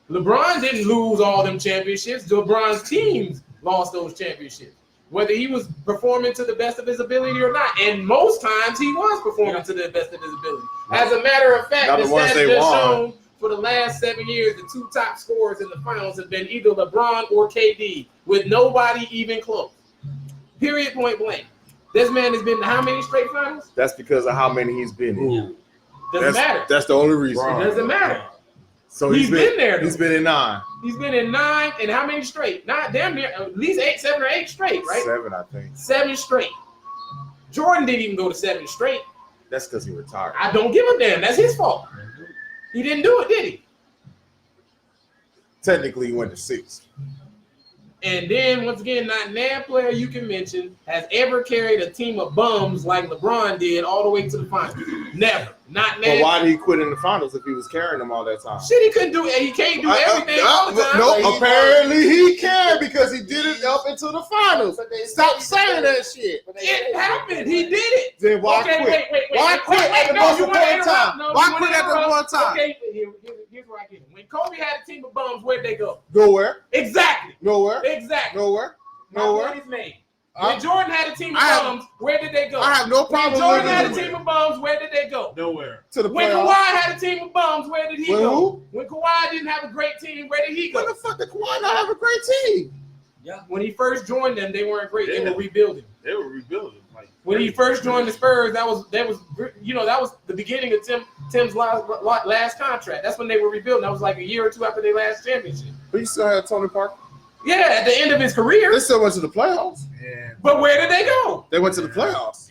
LeBron didn't lose all them championships. LeBron's teams lost those championships. Whether he was performing to the best of his ability or not. And most times he was performing to the best of his ability. As a matter of fact, Not the the ones stats they just won. shown for the last 7 years, the 2 top scorers in the finals have been either LeBron or KD, with nobody even close. Period, point blank. This man has been to how many straight finals? That's because of how many he's been in. Doesn't matter. That's the only reason. It doesn't matter. So He's been there, though. He's been in 9. He's been in 9 and how many straight? Not damn near at least 7 or 8 straight, right? 7, I think. 7 straight. Jordan didn't even go to 7 straight. That's because he retired. I don't give a damn. That's his fault. He didn't do it, did he? Technically, he went to 6. And then, once again, not nan player you can mention has ever carried a team of bums like LeBron did all the way to the finals. Never. Not nan. But why did he quit in the finals if he was carrying them all that time? Shit, he couldn't do it. He can't do everything all the time. No, Like, apparently he can because he did it up into the finals. Stop saying that shit. It happened. He did it. Then why Okay, quit? wait. Why quit at the No, most you wanna important interrupt? time? No, Why you wanna quit at the interrupt? one time? Okay, here's where I get it. When Kobe had a team of bums, where'd they go? Nowhere. Exactly. Nowhere. Exactly. Nowhere. My Nowhere. point is made. When Jordan had a team of I have- bums, where did they go? I have no When problem Jordan with had a it. team of bums, where did they go? Nowhere. To the When playoffs. Kawhi had a team of bums, where did he When go? who? When Kawhi didn't have a great team, where did he When go? the fuck did Kawhi not have a great team? Yeah. When he first joined them, they weren't great. They Yeah. were rebuilding. They were rebuilding. Like When he first joined the Spurs, that was that was the beginning of Tim's last contract. That's when they were rebuilding. That was like a year or 2 after their last championship. But you still had Tony Parker. Yeah, at the end of his career. They still went to the playoffs. yeah. But where did they go? They went to the playoffs.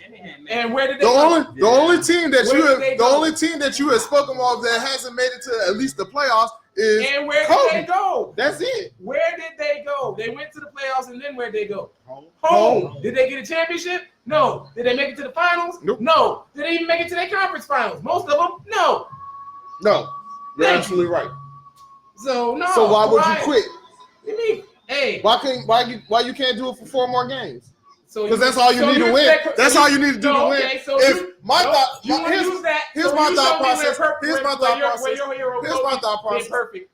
And where did they The go? only team that Where did they go? only team that you have spoken of that hasn't made it to at least the playoffs is And where Kobe. did they go? That's it. Where did they go? They went to the playoffs, and then where'd they go? Home. Home. Did they get a championship? No. Did they make it to the finals? Nope. No. Did they even make it to their conference finals? Most of them, no. No, you're Thank absolutely right. So no. So why would you Kawhi- quit? What do you mean? Hey. Why you can't do it for 4 more games? So Because that's all you need to win. That's all you need to do to win. Okay, so If you, my no, thought, you want to use that. here's so my you thought show me where process. perfect- Here's my where thought your- process. where your hero Here's my Kobe thought been process. perfect.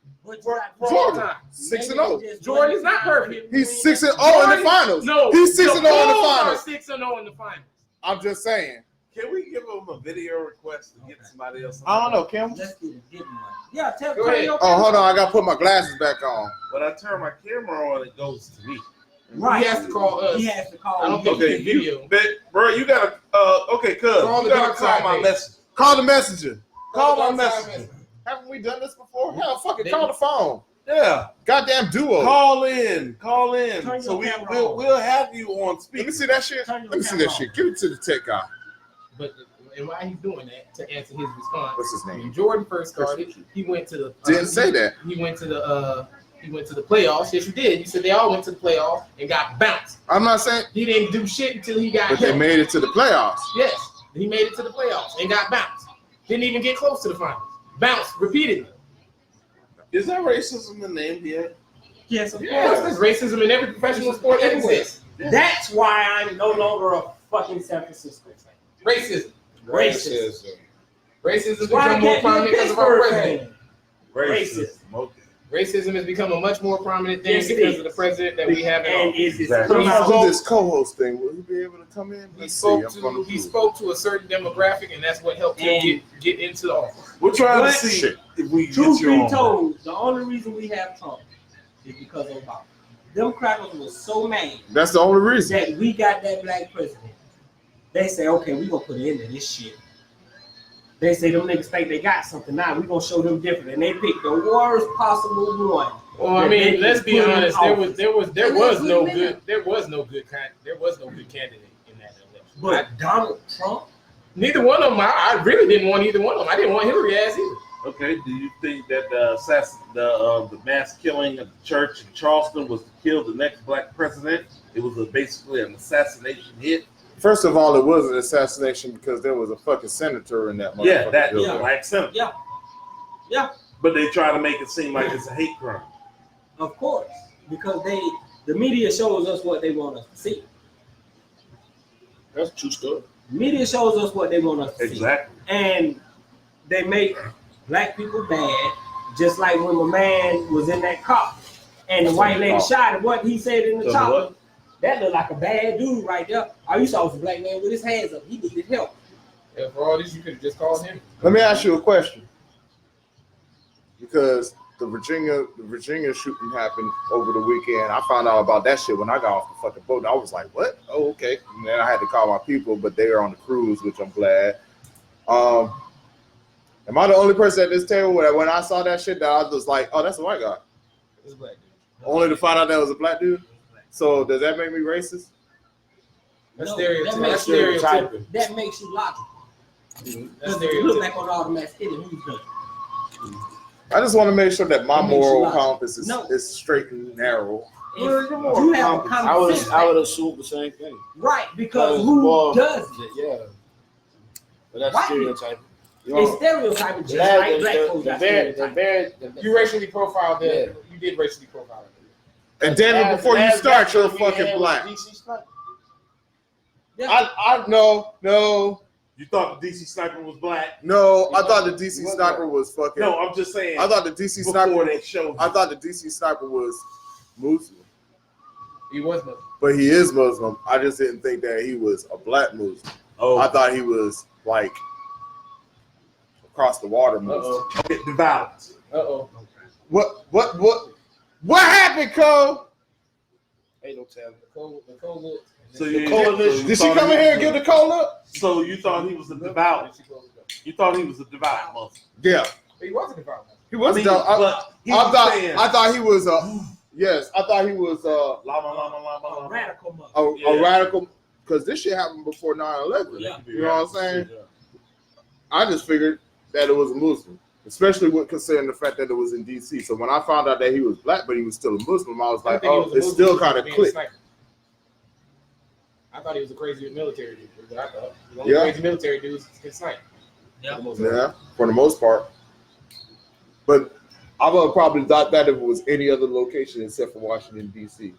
Jordan, 6-0. Jordan is not perfect. He's 6-0 in the finals. No, He's 6-0 in the Bulls are finals. 6-0 in the finals. I'm just saying. Can we give him a video request to get somebody else? I don't know, Kim. Let's get a different one. Yeah, tell Go ahead. your Oh, hold on. I got to put my glasses back on. When I turn my camera on, it goes to me. Right. He has to call us. He has to I call don't you. think he can video. Bro, you gotta. Okay, cuz Call you the gotta DarkSyde call my page. message. Call the messenger. Call the my DarkSyde messenger. Haven't we done this before? Hell, fucking They- call the phone. Yeah, Goddamn duo. call in. Turn So your camera on. we'll have you on Let me speaker. see that shit. Turn your Let me see camera that shit. Give it to the tech guy. But and why he's doing that to answer his response? What's his name? When Jordan first started, he went to the Didn't say that. He went to the playoffs. Yes, you did. You said they all went to the playoffs and got bounced. I'm not saying, He didn't do shit until he got but they hit. made it to the playoffs. Yes, he made it to the playoffs and got bounced. Didn't even get close to the finals. Bounced repeatedly. Is that racism in the NBA? Yes, of Yeah, course. there's racism in every professional sport that exists. That's why I'm no longer a fucking San Francisco fan. Racism. Racism. Racism has Why I become more can't be a prominent because of our Pittsburgh president. fan? Racism. Okay. Racism has become a much more prominent thing Yes, it because is. of the president that we have in And office. is it Exactly. Let's come do out? this co-host thing. Will he be able to come in? He Let's spoke see. I'm gonna he prove. spoke to a certain demographic, and that's what helped him get into the office. We're trying What? to see if we can Truth get you be on. told, the only reason we have Trump is because of Obama. Them crackers was so mad That's the only reason. that we got that black president. They say, okay, we gonna put an end to this shit. They say them niggas think they got something. Now we gonna show them different, and they picked the worst possible one. Well, I mean, let's be honest. There was no good candidate in that election. But Donald Trump, Neither one of them. I really didn't want either one of them. I didn't want Hillary ass either. Okay, do you think that the mass killing of the church in Charleston was to kill the next black president? It was basically an assassination hit. First of all, it was an assassination because there was a fucking senator in that motherfucker. Yeah, that building. black senator. yeah, But they try to make it seem like it's a hate crime. of course, because the media shows us what they want us to see. That's a true story. Media shows us what they want us to see. Exactly. And they make black people bad, just like when my man was in that car and the white lady shot him. What he said in the So chopper, what? that looked like a bad dude right there. All you saw was a black man with his hands up. He needed help. Yeah, for all this, you could have just called him. Let me ask you a question. Because the Virginia shooting happened over the weekend. I found out about that shit when I got off the fucking boat. And I was like, what? Oh, okay. And then I had to call my people, but they are on the cruise, which I'm glad. Am I the only person at this table where when I saw that shit that I was like, oh, that's a white guy? It's a black dude. Only to find out that was a black dude? So does that make me racist? That's No, stereotypical. stereotyping. That makes you logical. That's Because if you look stereotypical. back on all the mass killing, who's done? I just want to make sure that my That makes you moral lie. compass No. is straight and narrow. If you have a common sense, I would assume the same thing. right? Because Well, who does it? Yeah. But that's White stereotyping. You They know, stereotyping just that- like black folks. got stereotyping. You racially profiled them. You did racially profile them. And Daniel, before you start, you're fucking black. Yeah. I no. You thought the DC sniper was black? No, I thought the DC sniper was fucking. No, I'm just saying. I thought the DC before sniper. they showed. I thought the DC sniper was Muslim, He was no. but he is Muslim. I just didn't think that he was a black Muslim. Oh, I thought he was like across the water Muslim. Uh-oh. okay, the violence. Uh-oh. What happened, Cole? Ain't no telling. The cold look. So The you, coalition. so you Did she thought come in here and give the Cole up? So you thought he was a devout? You thought he was a devout Muslim? Yeah, He wasn't involved. he was. I I, mean, but I thought he was. Yes, I thought he was. A radical mother. A radical, because this shit happened before 9/11. Yeah. You know what I'm saying? I just figured that it was a Muslim, especially with considering the fact that it was in D.C. So when I found out that he was black, but he was still a Muslim, I was like, oh, it's still kind of clicked. I thought he was a crazy military dude. But I thought the only Yeah. crazy military dudes can snipe. Yeah. Yeah, for the most part. But I would have probably thought that if it was any other location except for Washington, D.C.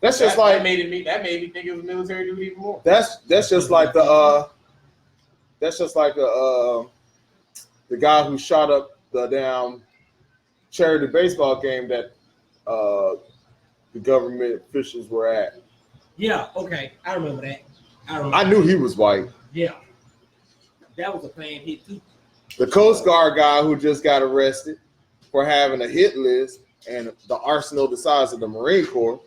That's just like that made me think it was a military dude even more. that's just like the guy who shot up the damn charity baseball game that the government officials were at. Yeah, okay. I remember that. I knew he was white. Yeah. That was a planned hit too. The Coast Guard guy who just got arrested for having a hit list and the arsenal the size of the Marine Corps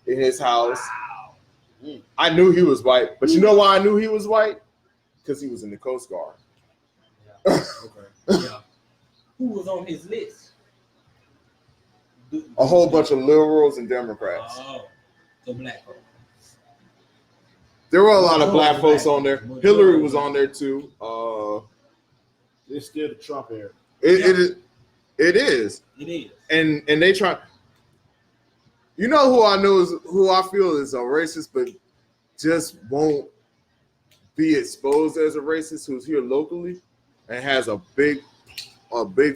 in his house. Wow. I knew he was white. But you know why I knew he was white? Because he was in the Coast Guard. Yeah. Who was on his list? A whole bunch of liberals and Democrats. Oh, so black folks. There were a lot of black folks on there. Hillary was on there too. It's still the Trump era. It is. It is. And they try. You know who I feel is a racist, but just won't be exposed as a racist. Who's here locally and has a big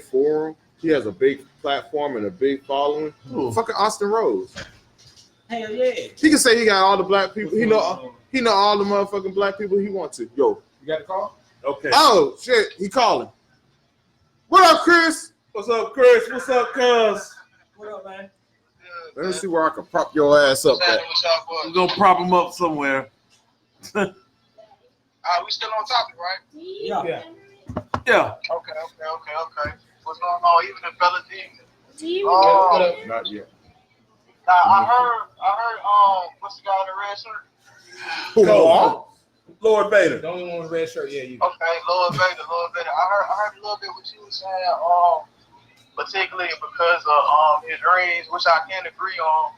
forum. He has a big platform and a big following. Ooh. Fucking Austin Rose. Hell yeah. He can say he got all the black people. He know all the motherfucking black people he wants to. Yo. You got the call? Okay. Oh shit, he calling. What up, Chris? What's up, Chris? What's up, cuz? What up, man? Let me see where I can prop your ass up at. We're gonna prop him up somewhere. We still on topic, right? Yeah. Yeah. Okay. What's going on? Even the fellas evening. What up? Not yet. I heard, what's the guy in the red shirt? Who? Lord Vader. The only one with the red shirt, yeah, you. Okay, Lord Vader. I heard a little bit what you were saying, particularly because of his range, which I can agree on.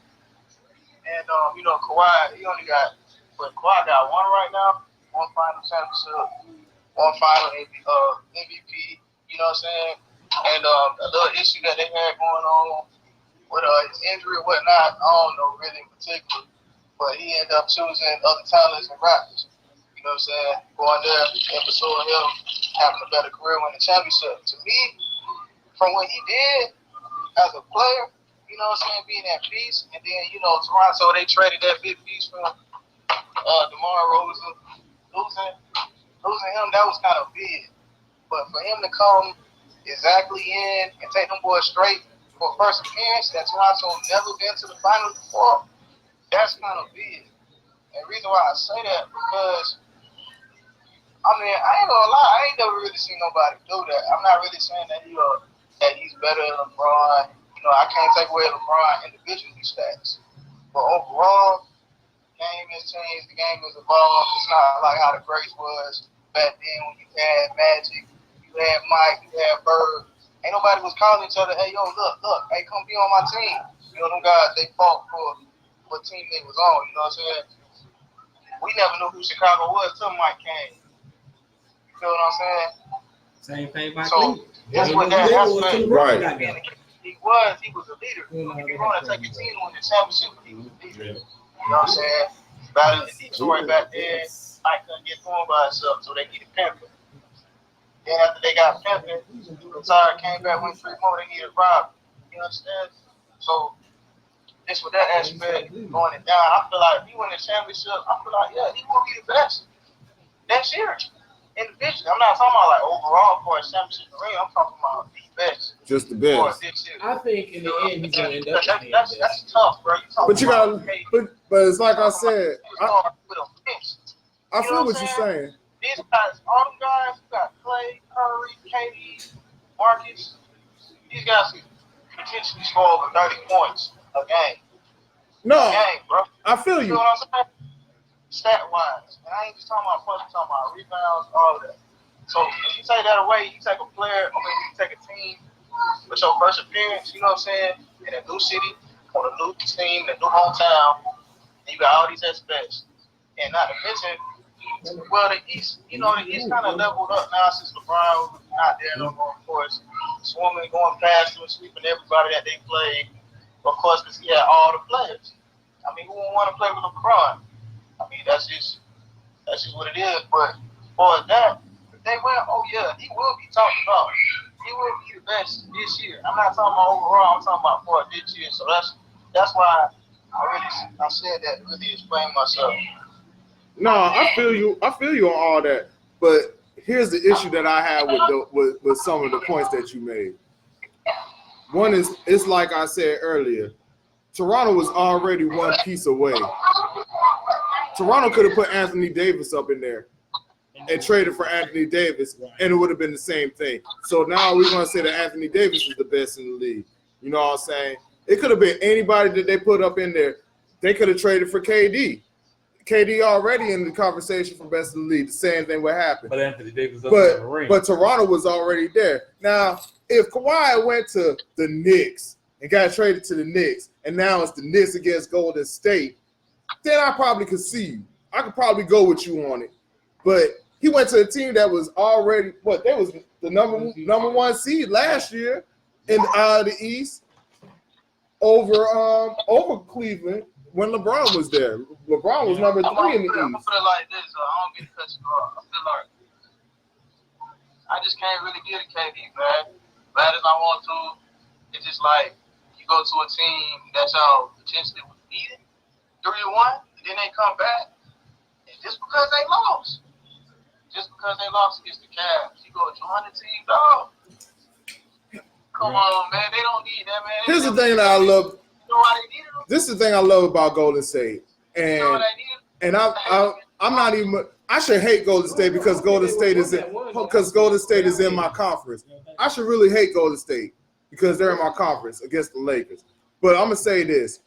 And Kawhi, he only got, but Kawhi got one right now, one final championship, one final MVP. You know what I'm saying? And a little issue that they had going on with his injury or whatnot, I don't know really in particular, but he ended up choosing other talents and rappers. You know what I'm saying? Going there and pursuing him, having a better career, winning championship. To me, from what he did as a player, you know what I'm saying, being that piece, and then, Toronto, they traded that big piece from DeMar DeRozan. Losing him, that was kind of big. But for him to come exactly in and take them boys straight for first appearance, that Toronto never been to the finals before, that's kind of big. And the reason why I say that, because, I mean, I ain't gonna lie, I ain't never really seen nobody do that. I'm not really saying that he's better than LeBron. I can't take away LeBron individually stats. But overall, the game has changed, the game has evolved. It's not like how the greats was back then when you had Magic, you had Mike, you had Bird. Ain't nobody was calling each other, hey, yo, look, hey, come be on my team. Them guys, they fought for what team they was on, you know what I'm saying? We never knew who Chicago was till Mike came. You feel what I'm saying? Same thing by So, Cleveland. that's what that aspect. Right. He was a leader. If you're going to take a team to win the championship, he was a leader. You know what I'm saying? Battling in Detroit back then, Mike couldn't get going by himself, so they needed Pimpin. Then after they got Pimpin, he retired, came back, went 3 more, they needed Rob. You understand? So, this with that aspect, going it down, I feel like if he win the championship, I feel like, yeah, he will be the best next year. Individually. I'm not talking about like overall for a championship ring, I'm talking about the best. Just the best. I think in the end he's gonna end up. That's tough, bro. But you gotta, but it's like I said, I feel what you're saying. These guys, all them guys, you got Clay, Curry, KD, Marcus. These guys can potentially score over 30 points a game. No, bro. I feel You you. know what I'm saying? Stat-wise. And I ain't just talking about points, I'm talking about rebounds, all of that. So if you take that away, you take a player, you take a team with your first appearance, you know what I'm saying, in a new city, on a new team, in a new hometown, and you got all these aspects. And not to mention, well, the East kind of leveled up now since LeBron was not there no more, of course. Swimming, going past him, sweeping everybody that they played, of course, because he had all the players. I mean, who wouldn't want to play with LeBron? I mean, that's just what it is. But for that, if they win, oh yeah, he will be talked about. He will be the best this year. I'm not talking about overall. I'm talking about for this year. So that's why I said that to really explain myself. No, I feel you. I feel you on all that. But here's the issue that I have with some of the points that you made. One is, it's like I said earlier, Toronto was already one piece away. Toronto could have put Anthony Davis up in there and traded for Anthony Davis, and it would have been the same thing. So now we're going to say that Anthony Davis is the best in the league. You know what I'm saying? It could have been anybody that they put up in there. They could have traded for KD. KD already in the conversation for best in the league. The same thing would happen. But Anthony Davis doesn't have a ring. But Toronto was already there. Now, if Kawhi went to the Knicks and got traded to the Knicks, and now it's the Knicks against Golden State, then I probably could see you. I could probably go with you on it. But he went to a team that was already they was the number one seed last year in the East over Cleveland when LeBron was there. LeBron was number 3 in the I'm East. gonna put it like this. I don't get to cut you off. I feel like I just can't really get a KD, man. bad as I want to. It's just like you go to a team that y'all potentially was beating 3-1, and then they come back, and just because they lost against the Cavs, you go join the team, dog. Come on, man. They don't need that, man. Here's the thing that I love. You know why they needed them? This is the thing I love about Golden State, You know why they needed them? and I'm not even. I should hate Golden State because Golden State is in my conference. I should really hate Golden State because they're in my conference against the Lakers. But I'm gonna say this: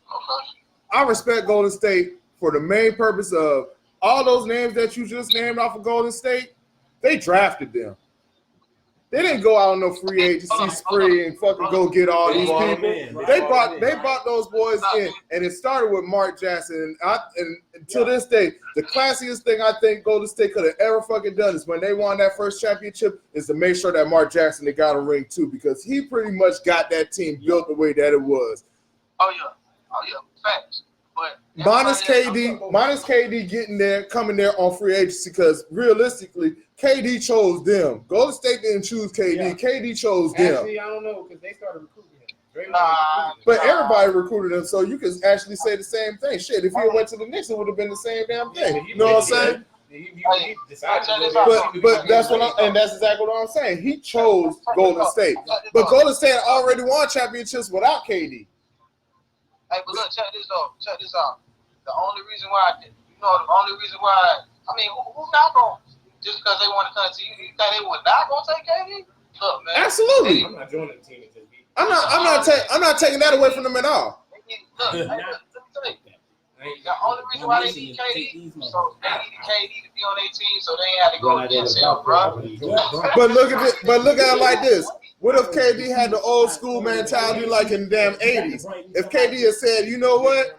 I respect Golden State for the main purpose of all those names that you just named off of Golden State. They drafted them. They didn't go out on no free agency spree and fucking go get all these people. They brought those boys in, and it started with Mark Jackson. And to this day, the classiest thing I think Golden State could have ever fucking done is when they won that first championship is to make sure that Mark Jackson they got a ring too, because he pretty much got that team built the way that it was. Oh yeah, facts. But minus KD getting there, coming there on free agency, because realistically, KD chose them. Golden State didn't choose KD. Yeah. KD chose them. Actually, I don't know because they started recruiting him. But everybody recruited him, so you can actually say the same thing. Shit, if he went to the Knicks, it would have been the same damn thing. You know what I'm saying? He decided but that's that's exactly what I'm saying. He chose Golden State, but Golden State already won championships without KD. Hey, but look, check this out. The only reason why, I mean, who's not going, just because they want to come to you think they would not going to take KD? Look, man. Absolutely. I'm not joining the team until I'm not taking that away from them at all. Look, let me tell you. The only reason why they need KD, so they needed KD to be on their team, so they ain't had to go against him, bro. But look at it like this. What if KD had the old school mentality like in the damn 80s? If KD had said, you know what?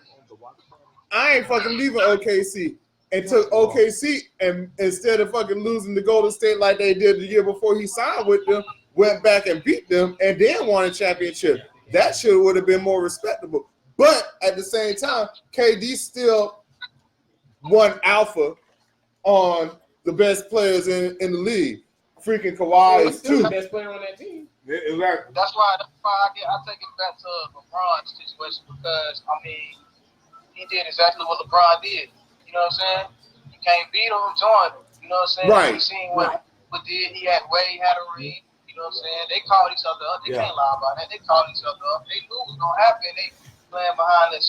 I ain't fucking leaving OKC, and took OKC, and instead of fucking losing to Golden State like they did the year before he signed with them, went back and beat them and then won a championship. That shit would have been more respectable. But at the same time, KD still won alpha on the best players in the league. Freaking Kawhi is too. The best player on that team. Exactly. That's why I take it back to LeBron's situation, because I mean he did exactly what LeBron did. You know what I'm saying? You can't beat him, join him. You know what I'm saying? Right. You seen what did. He had a ring. You know what I'm saying? They called each other up. They can't lie about that. They called each other up. They knew it was gonna happen. They playing behind, you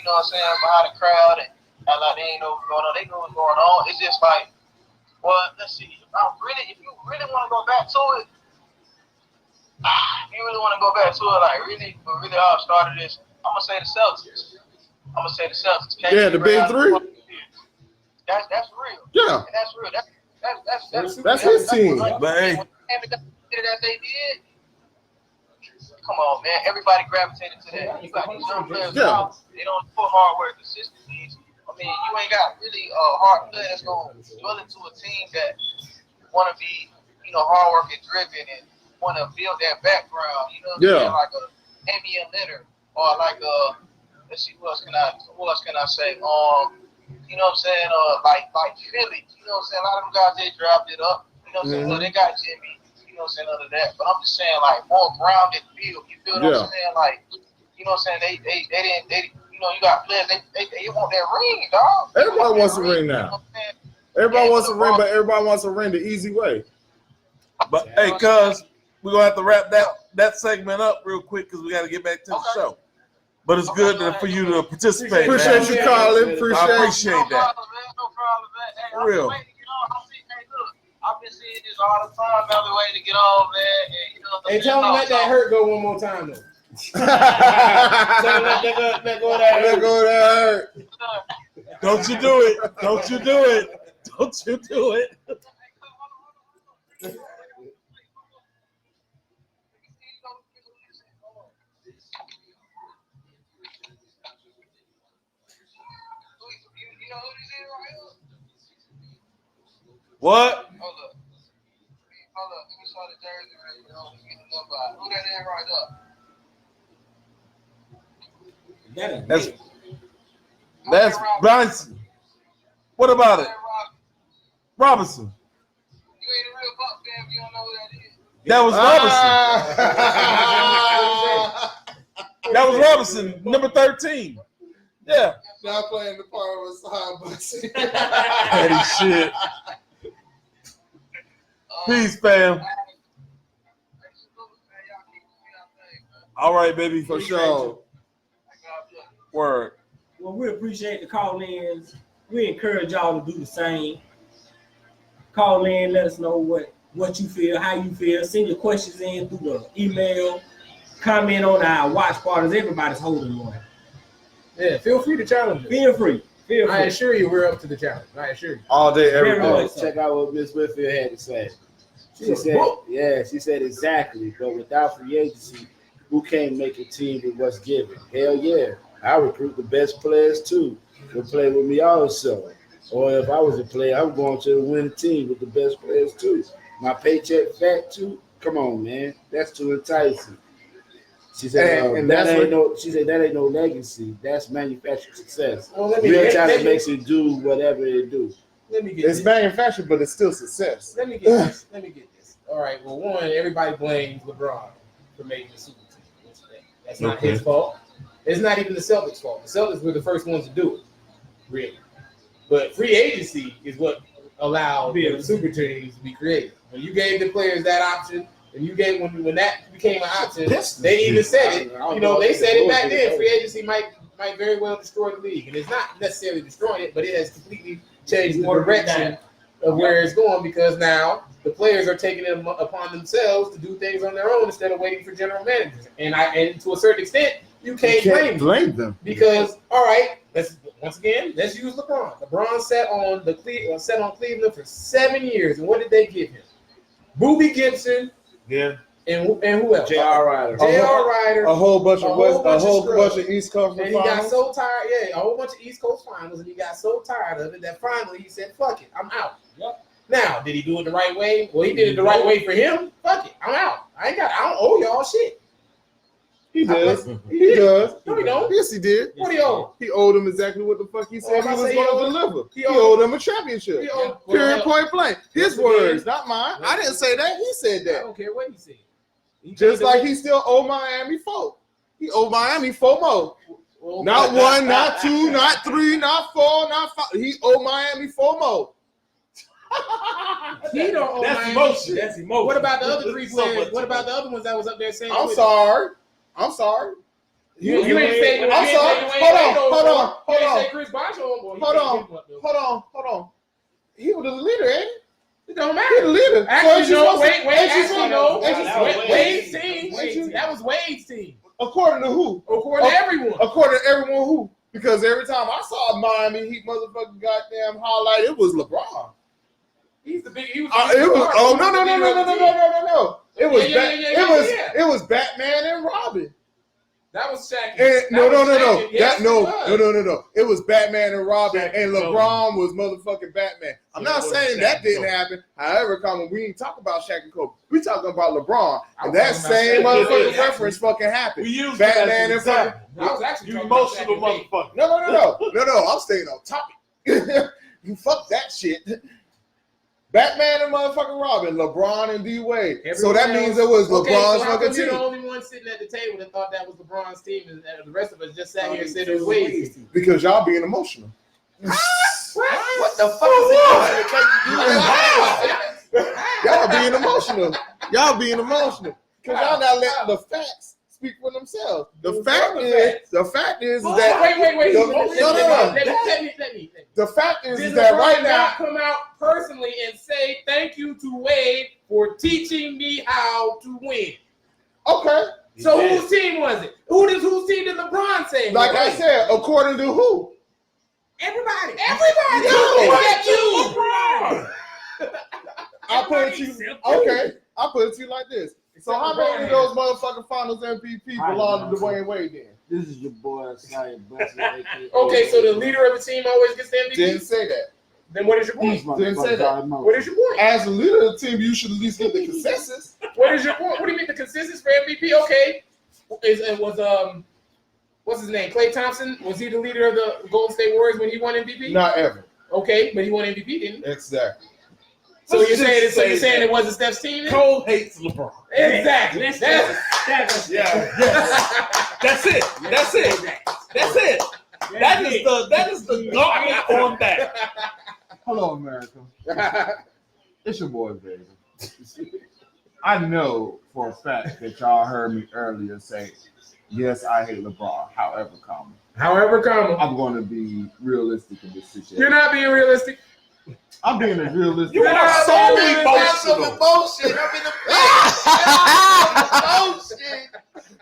know what I'm saying, behind the crowd and like they ain't know what's going on. They knew what was going on. It's just like, well, let's see. If you really want to go back to it, like really, but really all started this. I'm gonna say the Celtics. Yeah, the big three. That's real. Yeah, and that's real. That's his team. But hey, that they did. Come on, man. Everybody gravitated to that. You got these young players now. They don't put hard work, consistency. I mean, you ain't got really a hard player that's gonna dwell into a team that want to be, hard working, driven, and want to build that background. You know what I'm saying? Like a Damian Lillard, or like a, let's see, who else can I say? You know what I'm saying? Like Philly. You know what I'm saying? A lot of them guys they drafted up. You know what I'm saying? Well, they got Jimmy. You know what I'm saying? Other that, but I'm just saying like more grounded feel. You feel what I'm saying? Like, you know what I'm saying? They didn't. You got players. They want that ring, dog. Everybody wants a ring now. Everybody wants a ring, but everybody wants a ring the easy way. But hey, cuz we're gonna have to wrap that segment up real quick because we got to get back to the show. But it's good for you to participate. Appreciate you calling. I appreciate that. No problem, man. Hey, for real. I've been seeing this all the time. Another way to get on, man. And, hey, tell them let that hurt go one more time, though. Tell them let go of that hurt. Let go of that hurt. Don't you do it. Don't you do it. Don't you do it. What? Hold up. Let me saw the jersey right now. Let me get the number out. Who that is right there? That's Bronson. What about it? Robinson. You ain't a real Buck fan if you don't know who that is. That was Robinson. That was Robinson, number 13. Yeah. Now playing the part with side busting. Petty shit. Peace, fam. All right, baby. For sure. Word. Well, we appreciate the call-ins. We encourage y'all to do the same. Call in, let us know what you feel, how you feel. Send your questions in through the email. Comment on our watch parties. Everybody's holding one. Yeah, feel free to challenge us. Feel free. I assure you, we're up to the challenge. I assure you. All day, every Very day. much so. Check out what Miss Whitfield had to say. She said exactly. But without free agency, who can't make a team with what's given? Hell yeah. I recruit the best players too to play with me also. Or if I was a player, I'm going to win a team with the best players too. My paycheck fat too. Come on, man. That's too enticing. She said, that ain't no legacy. That's manufactured success. Well, Real talent makes it do whatever it do. Let me get It's this. manufactured, but it's still success. Let me get this. All right. Well, one, everybody blames LeBron for making the super team. That's not his fault. It's not even the Celtics' fault. The Celtics were the first ones to do it, really. But free agency is what allowed the super teams to be created. When you gave the players that option, and you gave when that became an option, they even said it. They said it back then. Free agency might very well destroy the league, and it's not necessarily destroying it, but it has completely changed the direction of where it's going because now the players are taking it upon themselves to do things on their own instead of waiting for general managers. And to a certain extent, you can't blame them because all right, let's use LeBron. LeBron sat on Cleveland for 7 years, and what did they give him? Boobie Gibson. Yeah. And who else? J.R. Ryder. A whole bunch of East Coast and he got so tired. Yeah, a whole bunch of East Coast finals, and he got so tired of it that finally he said, "Fuck it, I'm out." Yep. Now, did he do it the right way? Well, he did it the right way for him. Fuck it, I'm out. I don't owe y'all shit. He does. He does. No, he don't. Yes, he did. What do you owe? He owed him exactly what the fuck he said he was going to deliver. He owed him a championship. Period, point blank. His words, not mine. I didn't say that. He said that. I don't care what he said. Just like he still owe Miami 4. He owed Miami 4 more. Not 1, not 2, not 3, not 4, not 5. He owed Miami 4 more. He don't owe That's Miami. emotion. That's emotion. What about the other 3 players? What about the other ones that was up there saying? I'm sorry. You ain't say. I'm sorry. Hold on. Say Chris Bosh on. Hold on. He was the leader, ain't he? It don't matter. He the leader. Actually, no. Wait. Wade's Wade's team. That was Wade's team. According to who? According to everyone. According to everyone who? Because every time I saw a Miami Heat motherfucking goddamn highlight, it was LeBron. He's the big. No. It was Batman and Robin. That was Shaq. No. It was Batman and Robin, and LeBron was motherfucking Batman. I'm not saying that didn't happen. However, we ain't talking about Shaq and Kobe. We talking about LeBron, and that same motherfucking reference fucking happened. We used Batman and Robin. I was actually you emotional motherfucker. No. I'm staying on topic. You fuck that shit. Batman and motherfucking Robin, LeBron and D Wade. So that means it was LeBron's fucking team. You're the only one sitting at the table that thought that was LeBron's team, and the rest of us just sat here and said it was Wade's team. Because y'all being emotional. What the fuck is it? Y'all being emotional. Because y'all not letting the facts speak for themselves. The fact is that Wait. Let me. The fact is Did that LeBron right now not come out personally and say thank you to Wade for teaching me how to win? Okay. So whose team was it? Whose team did LeBron say? Like I said, according to who? Everybody. I put it to you like this. So how many of those motherfucking finals MVP belong to Dwayne Wade then? This is your boy, Sky Buster. Okay, so the leader of the team always gets the MVP? Didn't say that. Then what is your point? Didn't say that. What is your point? As the leader of the team, you should at least get the consensus. What is your point? What do you mean the consensus for MVP? Okay. What's his name? Klay Thompson? Was he the leader of the Golden State Warriors when he won MVP? Not ever. Okay, but he won MVP, didn't he? Exactly. So you're saying it wasn't Steph's team? Cole hates LeBron. Exactly. Let's That's That's it. That is the gauntlet on that. Hello, America. It's your boy, baby. I know for a fact that y'all heard me earlier say, yes, I hate LeBron. However, I'm going to be realistic in this situation. You're not being realistic. I'm being as realistic. You are so emotional. Emotion. I'm in the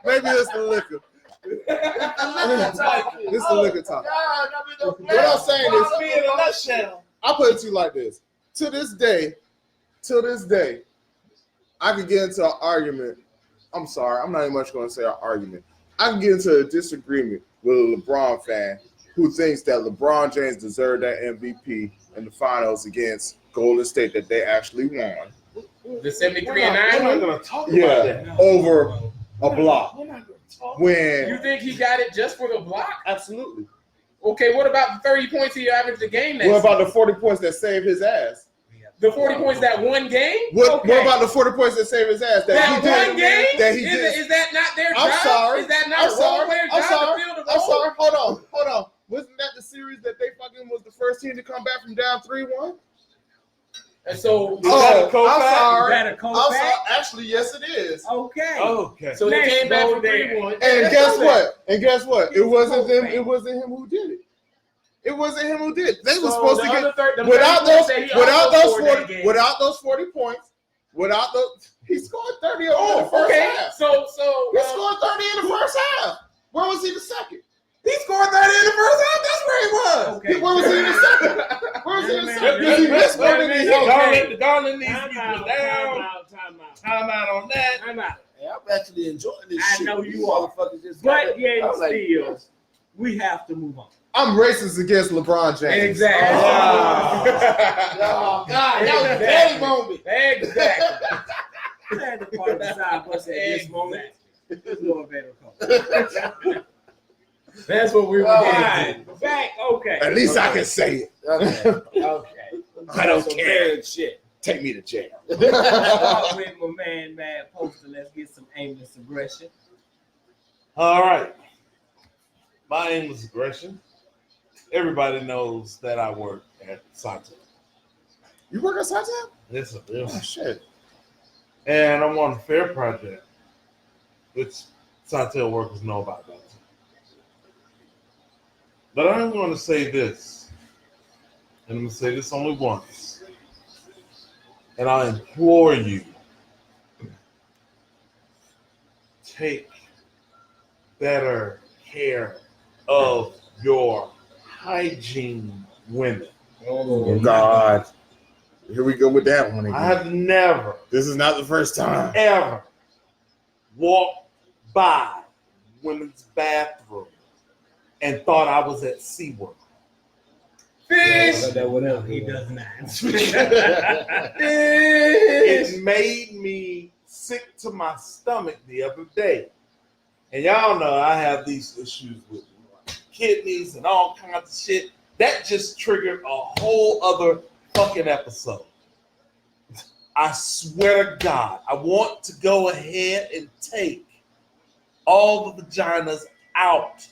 Maybe it's the liquor. It's the liquor talk. What I'm saying is, Me in a nutshell. I'll put it to you like this. To this day, I could get into an argument. I'm sorry, I'm not even much going to say an argument. I can get into a disagreement with a LeBron fan who thinks that LeBron James deserved that MVP in the finals against Golden State that they actually won. The 73 We're and not 9. going to talk about that. Over a block. We're not going to talk. When You think he got it just for the block? absolutely. Okay, what about the 30 points he averaged a game next? What about the 40 points that saved his ass? the 40 points that one game? What about the 40 points that saved his ass? That one game? That he did. Is that not their I'm job? sorry. Is that not a role player's job to fill the role? I'm sorry. Hold on. Wasn't that the series that they fucking was the first team to come back from down 3-1? And so, I'm sorry. Is that a comeback? I'm sorry. Actually, yes, it is. Okay. so they Let's came back go from there. 3-1. And guess what? It wasn't them. comeback. It wasn't him who did it. It wasn't him who did it. They were So supposed the to other get third- the without third those point that he also scored that game. without those 40 points. Without those, he scored 30 over the first Okay. half. So He scored 30 in the first half. Where was he the second? he scored 30 in the first half. That's where he was. Okay. Where was he in the second? Where was he in the second? Wait a He minute. missed one in the Okay. The Garland needs to be Time put down. out. Time out on that. Time out. Hey, I'm actually enjoying this I shit. know you are. Motherfuckers just But yet I was like, still, we have to move on. I'm racist against LeBron James. Exactly. oh, God, that was a petty moment. Exactly. I had to part the side bus at this moment. It's Lord Vader come. That's what we were All getting right. Back. Okay. At least I can say it. Okay. I don't Some care. bad shit. Take me to jail. Start with my man, Mad Poster. Let's get some aimless aggression. All right. My aimless aggression. Everybody knows that I work at Santa. You work at Santa? It's a real Oh shit. And I'm on the fair project, which Sawtell workers know about that. But I'm going to say this, and I'm going to say this only once, and I implore you, take better care of your hygiene women. Oh God. Here we go with that one again. I have never, This is not the first time. ever walked by women's bathroom and thought I was at SeaWorld. Fish. He does not. It made me sick to my stomach the other day. And y'all know I have these issues with kidneys and all kinds of shit. That just triggered a whole other fucking episode. I swear to God, I want to go ahead and take all the vaginas out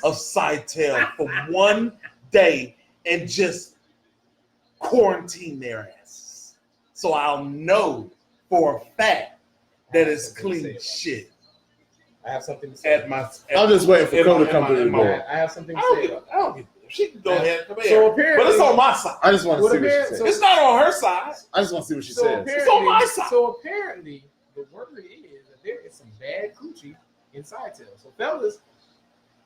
of Sitel for one day and just quarantine their asses. So I'll know for a fact that it's clean shit. I have something to say. I'm just waiting for Cole to come to the door. I have something to I don't say. give she can go ahead and come So here. apparently, But it's on my side. I just want to Well, see what she man, says. so- It's not on her side. I just want to see what she so says. apparently, It's on my side. So apparently, the word is that there is some bad coochie inside tail. So fellas,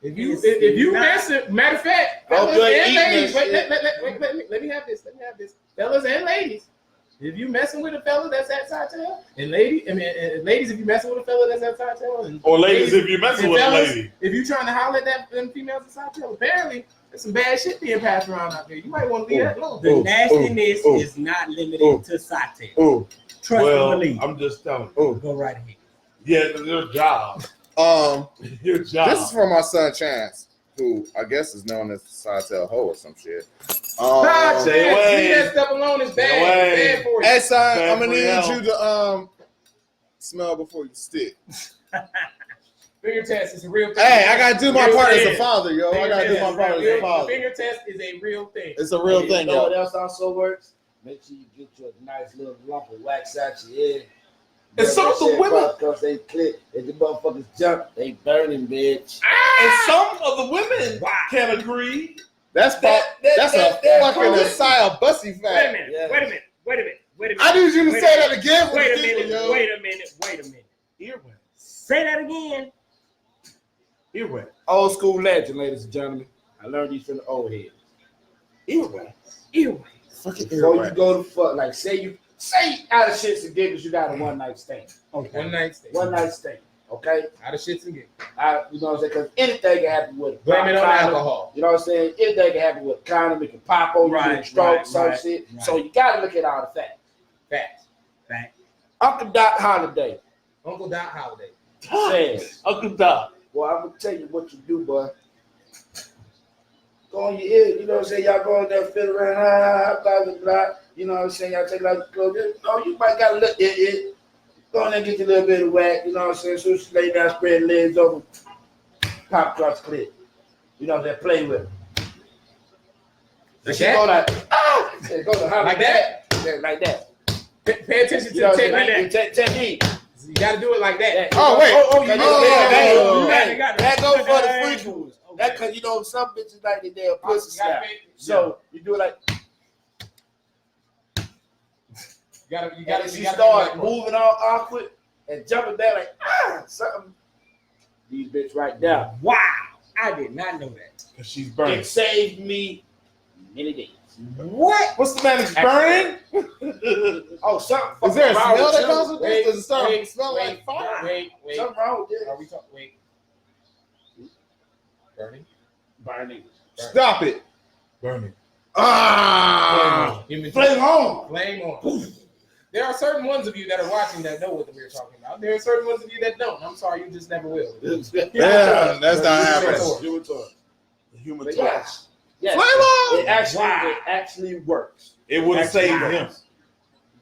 if you mess it, matter of fact, fellas you ain't and eating ladies, that wait, let me have this. Fellas and ladies, if you messing with a fella that's at Sitel, and ladies, if you messing with a fella that's at Sitel, and Or ladies, if you're messing and with a fellas, lady. if you trying to holler at them females at Sitel, apparently there's some bad shit being passed around out there. You might want to leave that alone. The nastiness is not limited to Satel. Oh, Trust Well, and believe. I'm just telling you. Go right ahead. Yeah, your job. um, Your job. this is for my son Chance. who I guess is known as the Side Hoe or some shit. Stay away. Leave that stuff alone. It's bad. It's bad for you. Hey, son, Bad I'm gonna for your need health. you to smell before you stick. Finger test is a real thing. Hey, I gotta do my Real part as thing. a father, yo. I gotta do my part as a father. Finger test is a real thing. It's a real thing, You know what yo. else also works? Make sure you get you a nice little lump of wax out your head. And some of the women, because they click, if the motherfuckers jump, they burning, bitch. and some of the women can agree. That's That- that's that- a that- fucking that- Asaya Bussy Wait a fact. minute. Yeah. Wait a minute. Wait a minute. Wait a minute. I need you to Wait say a that minute. again for Wait the a people, minute. yo. Wait a minute. Wait a minute. Earwax. Say that again. Earwax. Old school legend, ladies and gentlemen. I learned these from the old heads. Earwax. Ew. Fucking Before you earwax. go to fuck, like say out of shits and giggles, you got a one night stand. Okay. One night stand. One night stand. Okay. Out of shits and giggles. You know what I'm saying? Because anything can happen with it. Blame it on alcohol. You know what I'm saying? Anything can happen with a condom. It can pop over, Right, you can stroke, right, some right, shit. right. So you got to look at all the facts. Facts. Fact. Uncle Doc Holiday Uncle Dot Holiday. says, Uncle Doc. well, I'm going to tell you what you do, boy. Go on your ear, you know what I'm saying? Y'all go in there, fit around, blah, blah, blah. You know what I'm saying? Y'all take like clothes. Oh, you might got to look it. Go in there and get your little bit of whack, you know what I'm saying? So she lay down, spread her legs over, pop across the clit. You know what I'm saying? Play with her. Like She that? go like, ah! Go to holler Like that? Yeah, like that. Pay attention to You know the what I'm saying? technique. Technique. You got to do it like that. Oh, wait. That got it. that goes for the Okay. freaky ones. That because you know some bitches like the damn pussy You gotta slap. pay- So you do it like, You and gotta then she you gotta start do that. moving all awkward and jumping back like something. These bitch right there. Wow. I did not know that. Because she's burning. It saved me many days. What? What's the matter? It's burning? Oh, something. Is there a fucking wrong smell with that you. comes with this? Does it start Wait, smell wait, like fire? Wait. Something wrong with this. Are we talking? Wait. Burning. Burning. Stop it. Burning. Ah! Human Flame home. Flame on. There are certain ones of you that are watching that know what we're talking about. There are certain ones of you that don't. I'm sorry, you just never will. Yeah, that's not happening. Human But torch. yes, yes. Flame on! It actually works. It would have saved him.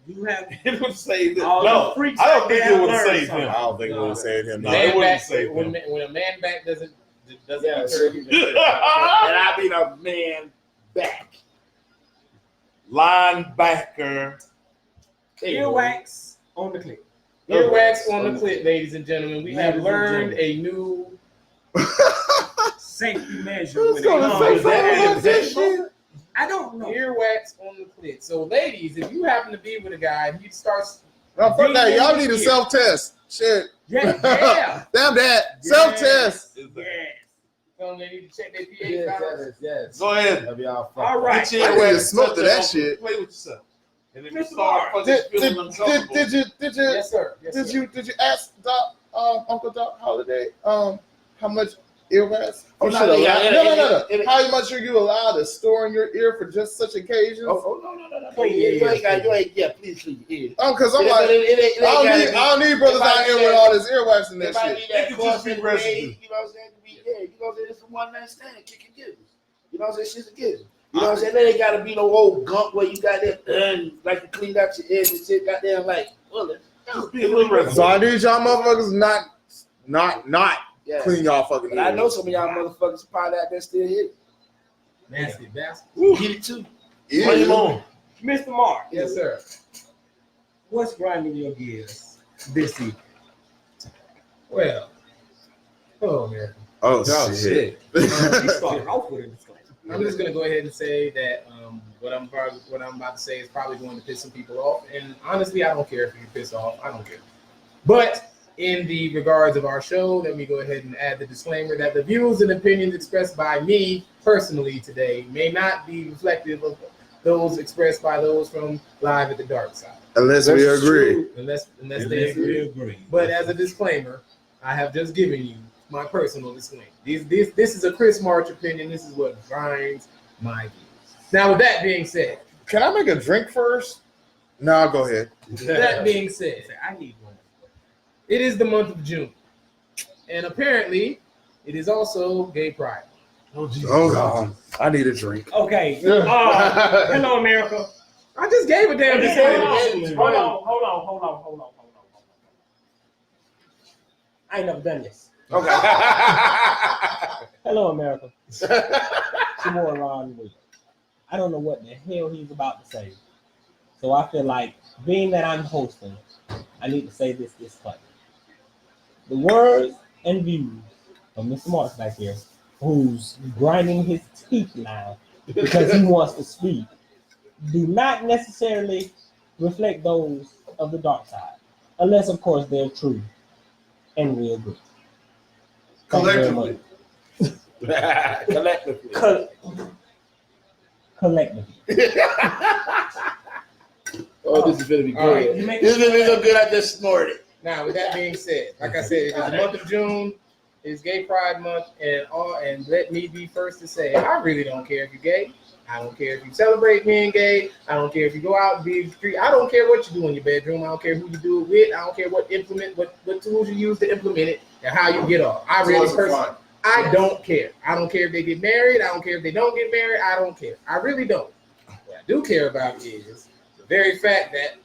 You have It would have saved him. all No, the freaks I don't out think there it would have learn saved something. him. I don't think it would have saved him. No, No. it Man wouldn't back, save when him. a man back doesn't Yeah, deter you. and I mean a man back. Linebacker. Earwax on the clip. Earwax on the clit, ladies and gentlemen. We have Ladies and learned gentlemen. a new Safety measure. Who's when it gonna comes say to something that. like this shit? I don't know. earwax on the clit. So, ladies, if you happen to be with a guy and he starts, No, fuck that. Y'all need a self-test. Shit. Yeah. Yeah. Damn that. Self-test. Yes. telling them they need to check their pH Yes, balance. yes. Go ahead. That'd be all All right. Get your I need to earwax, smoke touch to it that off, shit. Play with yourself. And if you Mr. start Mark, fucking feeling uncomfortable, Did you Yes, sir. Yes, sir. did you ask Doc Uncle Doc Holiday how much earwax Oh, you no, should no, allow? yeah, No. it- How much are you allowed to store in your ear for just such occasions? Oh, no. You ain't got, please clean your ear. Because I'm It- like, it ain't I gotta don't need brothers it might out here be with that- all this earwax and It that might shit. be that It could just course be in the residue. way, you know what I'm saying? You know what I'm saying? It's a one night stand, kick and give. You know what I'm saying? Shit's a give. You know what I'm saying? There ain't gotta be no old gunk where you got that like you cleaned out your ears and shit, goddamn like, well, just be a little residue. So I need y'all motherfuckers not yeah. clean y'all fucking But I know ears. some of y'all motherfuckers probably out there still here. Nasty bastard. Get it too. Flame on. Mr. Mark, Yes, sir. what's grinding your gears this evening? Well, oh man, Oh, Oh, shit. He started off with a disclaimer. I'm just gonna go ahead and say that what I'm about to say is probably going to piss some people off, and honestly, I don't care if you piss off. I don't care. But in the regards of our show, let me go ahead and add the disclaimer that the views and opinions expressed by me personally today may not be reflective of those expressed by those from Live at the Dark Side. Unless we agree. Unless they agree. But as a disclaimer, I have just given you my personal disclaimer. This is a Chris March opinion. This is what grinds my views. Now, with that being said, Can I make a drink first? No, go ahead. that being said, I need one. it is the month of June, and apparently, it is also Gay Pride. Oh, Jesus. Oh God, I need a drink. Okay. Hello, America. I just gave a damn disclaimer. Hold on. I ain't never done this. Okay. Hello, America. Tomorrow Ron Williams. I don't know what the hell he's about to say. So I feel like, being that I'm hosting, I need to say this disclaimer. The words and views of Mr. Marks back here, who's grinding his teeth now because he wants to speak, do not necessarily reflect those of the dark side, unless, of course, they're true and real good. Collectively. Collectively. Oh, this is gonna be good. All right. This is gonna be so good. I just snorted. Now, with that being said, like I said, it's the month of June. It's Gay Pride Month, and let me be first to say, I really don't care if you're gay. I don't care if you celebrate being gay. I don't care if you go out and be in the street. I don't care what you do in your bedroom. I don't care who you do it with. I don't care what tools you use to implement it and how you get off. I don't care. I don't care if they get married. I don't care if they don't get married. I don't care. I really don't. What I do care about is the very fact that,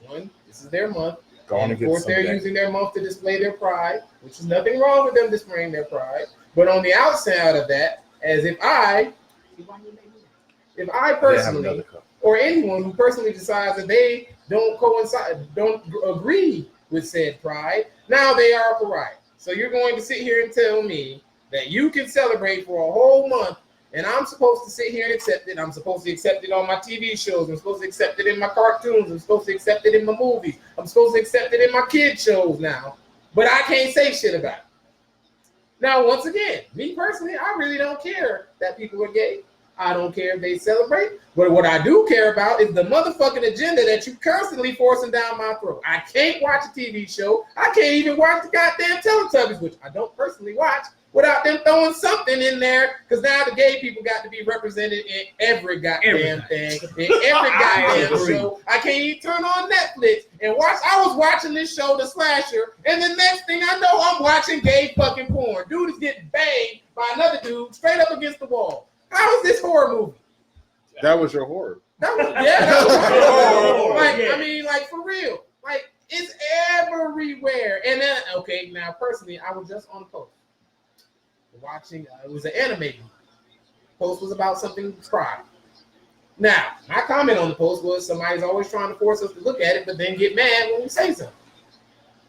one, this is their month. And of course, they're using their month to display their pride, which is nothing wrong with them displaying their pride. But on the outside of that, as if I personally, or anyone who personally decides that they don't agree with said pride, now they are a pariah. So you're going to sit here and tell me that you can celebrate for a whole month, and I'm supposed to sit here and accept it. I'm supposed to accept it on my TV shows. I'm supposed to accept it in my cartoons. I'm supposed to accept it in my movies. I'm supposed to accept it in my kid shows now. But I can't say shit about it. Now, once again, me personally, I really don't care that people are gay. I don't care if they celebrate. But what I do care about is the motherfucking agenda that you constantly forcing down my throat. I can't watch a TV show. I can't even watch the goddamn Teletubbies, which I don't personally watch, without them throwing something in there, because now the gay people got to be represented in every goddamn thing, in every goddamn show. I can't even turn on Netflix and watch. I was watching this show, The Slasher, and the next thing I know, I'm watching gay fucking porn. Dude is getting banged by another dude straight up against the wall. How is this horror movie? That was your horror. That was like, I mean, like, for real. Like, it's everywhere. And then, okay, now personally, I was just on the post watching. It was an anime. Post was about something pride. Now, my comment on the post was somebody's always trying to force us to look at it, but then get mad when we say something.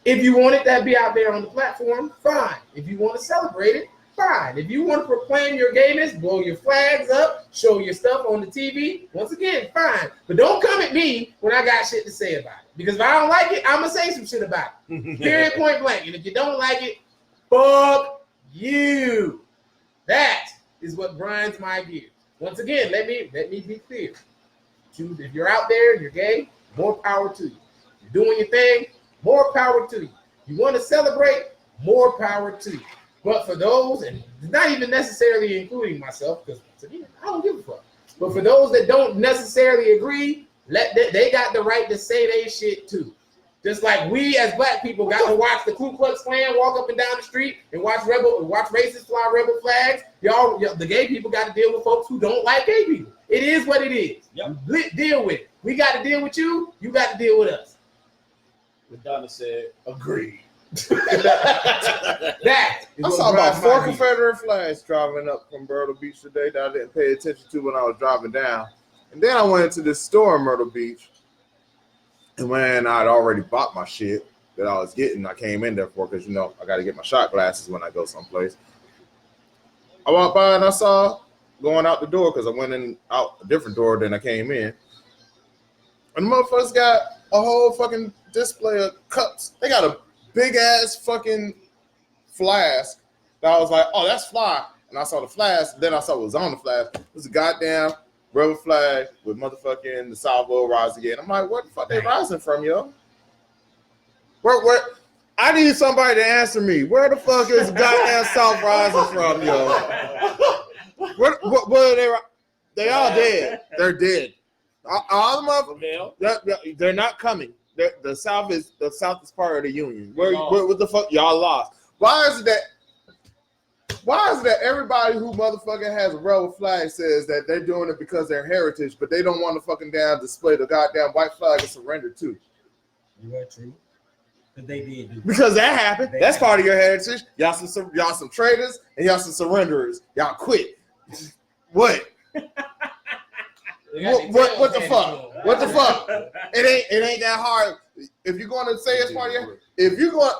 If you want it to be out there on the platform, fine. If you want to celebrate it, fine. If you want to proclaim your gayness, blow your flags up, show your stuff on the TV, once again, fine. But don't come at me when I got shit to say about it. Because if I don't like it, I'm going to say some shit about it. Period, point blank. And if you don't like it, fuck you. That is what grinds my gears. Once again, let me be clear. If you're out there and you're gay, more power to you. You're doing your thing, more power to you. You want to celebrate, more power to you. But for those, and not even necessarily including myself, because again, I don't give a fuck. But for those that don't necessarily agree, they got the right to say they shit too. Just like we as black people got to watch the Ku Klux Klan walk up and down the street and watch racists fly rebel flags. Y'all, the gay people got to deal with folks who don't like gay people. It is what it is. Yep. Deal with it. We got to deal with you. You got to deal with us. Madonna said, agreed. That is I saw about 4 Confederate flags driving up from Myrtle Beach today that I didn't pay attention to when I was driving down. And then I went into this store in Myrtle Beach. And when I'd already bought my shit that I was getting, I came in there for, because, you know, I got to get my shot glasses when I go someplace. I walked by and I saw going out the door, because I went in out a different door than I came in. And the motherfuckers got a whole fucking display of cups. They got a big ass fucking flask that I was like, oh, that's fly. And I saw the flask. Then I saw what was on the flask. It was a goddamn rebel flag with motherfucking the South will rise again. I'm like, what the fuck they rising from, yo? Where? I need somebody to answer me. Where the fuck is goddamn South rising from, yo? Where are they? They all dead. They're dead. All the motherfuckers. They're not coming. The South is part of the Union. What the fuck? Y'all lost. Why is it that Why is it that everybody who motherfucking has a rebel flag says that they're doing it because they're heritage, but they don't want to fucking down display the goddamn white flag and surrender too? You are true. Because they did do it. Because that happened. That's part of your heritage. Y'all some traitors and y'all some surrenderers. Y'all quit. What? What the fuck? What the fuck? It ain't that hard. If you're going to say it's part of your, if you're going to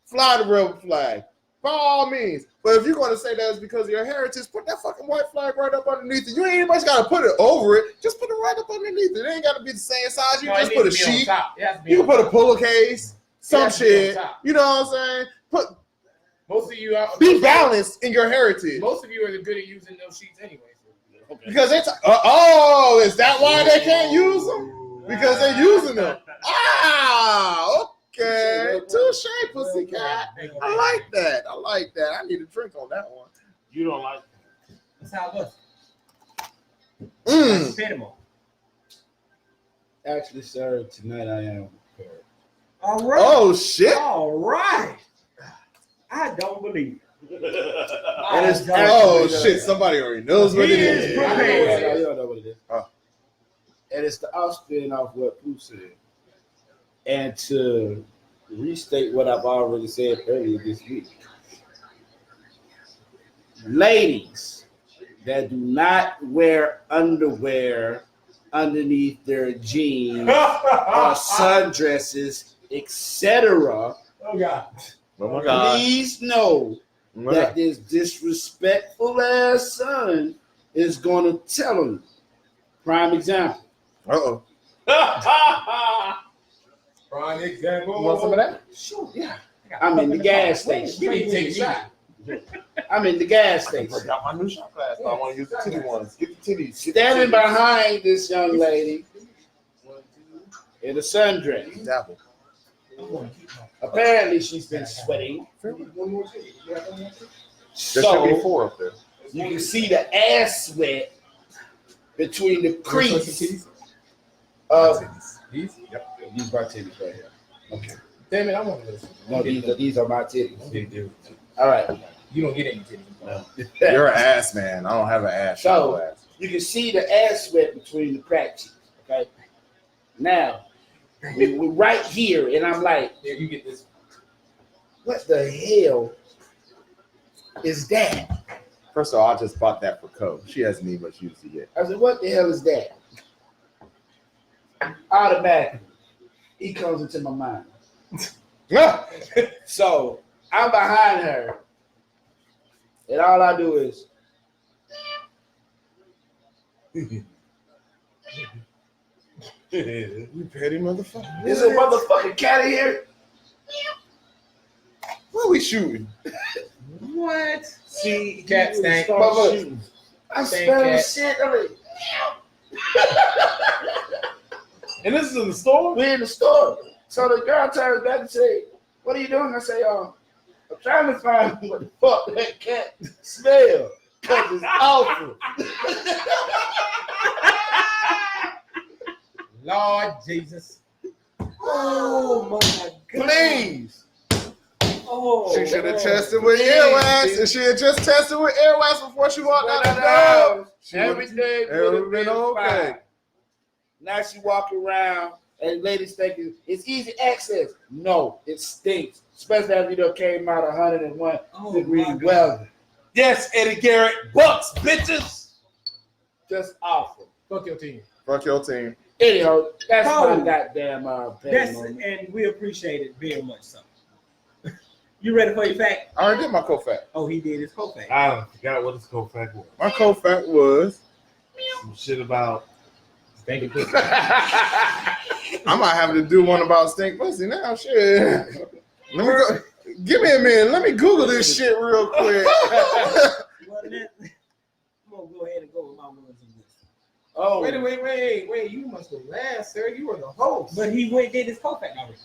fly the rebel flag, by all means. But if you're going to say that it's because of your heritage, put that fucking white flag right up underneath it. You ain't even got to put it over it. Just put it right up underneath it. It ain't got to be the same size. You just put a sheet. You can put a pillowcase, some shit. You know what I'm saying? Most of you out. Be balanced in your heritage. Most of you are good at using those sheets anyway. So. Okay. Because it's is that why they can't use them? Because they're using them. Okay. Touche, pussycat. I like that. I need a drink on that one. You don't like it. That's how it was. Actually, sir, tonight I am prepared. All right. Oh, shit. All right. I don't believe it. Oh, shit. Somebody already knows what it is. I don't know what it is. And it's the offspin off what Pooh said. And to restate what I've already said earlier this week. Ladies that do not wear underwear underneath their jeans or sundresses, etc. Oh, God. Oh, my God. Please know that this disrespectful ass son is going to tell him. Prime example. Uh-oh. Prime example. You want some of that? Sure, yeah. I'm in the gas station. You need to take a shot. I'm in the gas I station. got my new shot glass. I want to use the titty ones. Get the titties. Standing behind this young lady in a sundress. Dabble. Apparently, she's been sweating. There should So be 4 up there. you can see the ass sweat between the crease of These? Yep. These are my titties right here. Okay. Damn it, I want this. No, these are my titties. Dude. All right. You don't get any titties. No. You're an ass man. I don't have an ass. So ass. you can see the ass sweat between the crack cheeks. Okay. Now we're right here, and I'm like, Here, you get this. what the hell is that? First of all, I just bought that for Co. She hasn't even much used it yet. I said, what the hell is that? Automatically, he comes into my mind. So I'm behind her, and all I do is You petty motherfucker. is a motherfucking cat in here? What are we shooting? What? See, cat stank. I Thank smell cat. shit. I'm like, And this is in the store? we in the store. So the girl turns back and say, what are you doing? I say, I'm trying to find what the fuck that cat smell. Because it's awful. Lord Jesus. Oh, my God. Please. Oh, She should have man. tested with earwax, and she had just tested with earwax before she walked out the door. Everything would have Everything been okay. fine. Now she walking around and ladies thinking it's easy access. No, it stinks. Especially after you came out 101 degree weather. Yes, Eddie Garrett. Bucks, bitches. Just awful. Fuck your team. Fuck your team. Anyhow, that's Oh. my goddamn That's, moment. and we appreciate it very much so. You ready for your fact? I already did my co-fact. Oh, he did his co-fact. I forgot what his co-fact was. My co-fact was Some shit about. Thank you. I might have to do one about stink pussy now. Shit. Let me go. Give me a minute. Let me Google this shit real quick. Well, then, I'm gonna go ahead and go with my words on this. Oh, Wait. You must have last, sir. You were the host. But he went and did his co-fact already.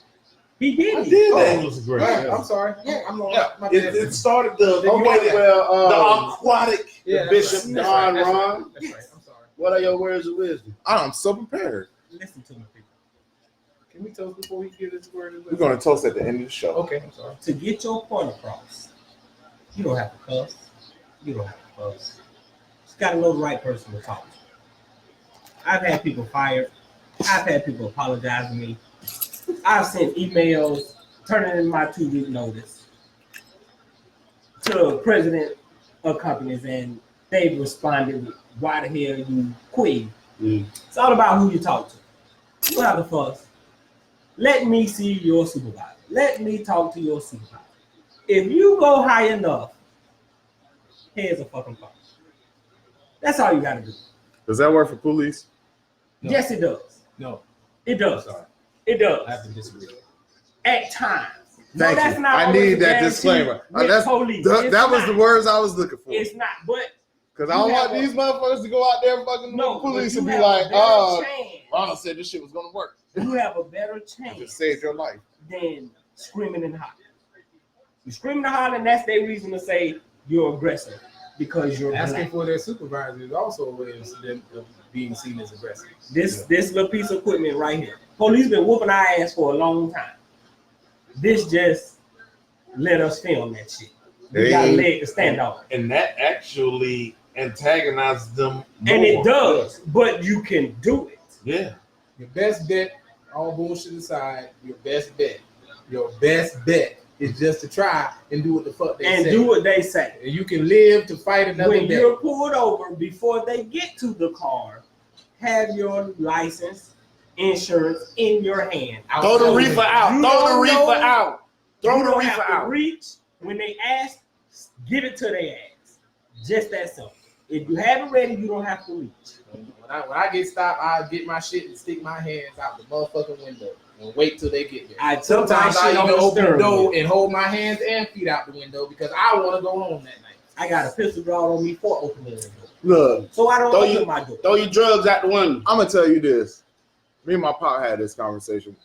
He did. I it. did Oh. that. It was great. I'm sorry. I'm wrong. Yeah, My it, bad. it started the okay, the well, aquatic. Yeah, the that's Bishop right. Don That's right. Ron. That's right. I'm sorry. What are your words of wisdom? I'm so prepared. Listen to me, people. Can we toast before we give this word? We're going to toast at the end of the show. Okay, I'm sorry. To get your point across, You don't have to cuss. You don't have to fuss. Just gotta know the right person to talk to. I've had people fired. I've had people apologize to me. I've sent emails turning in my 2-week notice to president of companies, and they've responded with, why the hell you quit? It's all about who you talk to. You don't have to fuss. Let me see your supervisor. Let me talk to your supervisor. If you go high enough, here's a fucking phone. That's all you gotta do. Does that work for police? No. Yes, it does. No, It does. sorry, It does. I have to disagree. At times. Thank that's you. not I always need a that guarantee disclaimer. with That's, police. that was the words I was looking for. It's not, but Because I don't want these motherfuckers to go out there and fucking no, the police but and you be have like, a better chance. Ronald said this shit was gonna work. You have a better It chance just saved your life. than screaming and hollering. You screaming and hollering, that's their reason to say you're aggressive because you're Asking black. for their supervisor is also a way of them being seen as aggressive. This little piece of equipment right here. Police been whooping our ass for a long time. This just let us film that shit. We got a leg to stand on. And that actually antagonizes them more. And it does, but you can do it. Yeah. Your best bet, all bullshit aside, your best bet is just to try and do what the fuck they say. And do what they say. And you can live to fight another When day. you're pulled over, before they get to the car, have your license, insurance in your hand. Throw the reefer out. You Throw the don't reefer know- out. Throw You the don't reefer have to out. reach when they ask, give it to their ass. Just that simple. If you have it ready, you don't have to reach. When I get stopped, I get my shit and stick my hands out the motherfucking window and wait till they get there. I took Sometimes my I shit on even the open the steering door wheel. and hold my hands and feet out the window because I want to go home that night. I got a pistol drawn on me for opening the door. Look, So I don't Throw open you- my door. Throw your drugs out the window. I'm gonna tell you this. Me and my pop had this conversation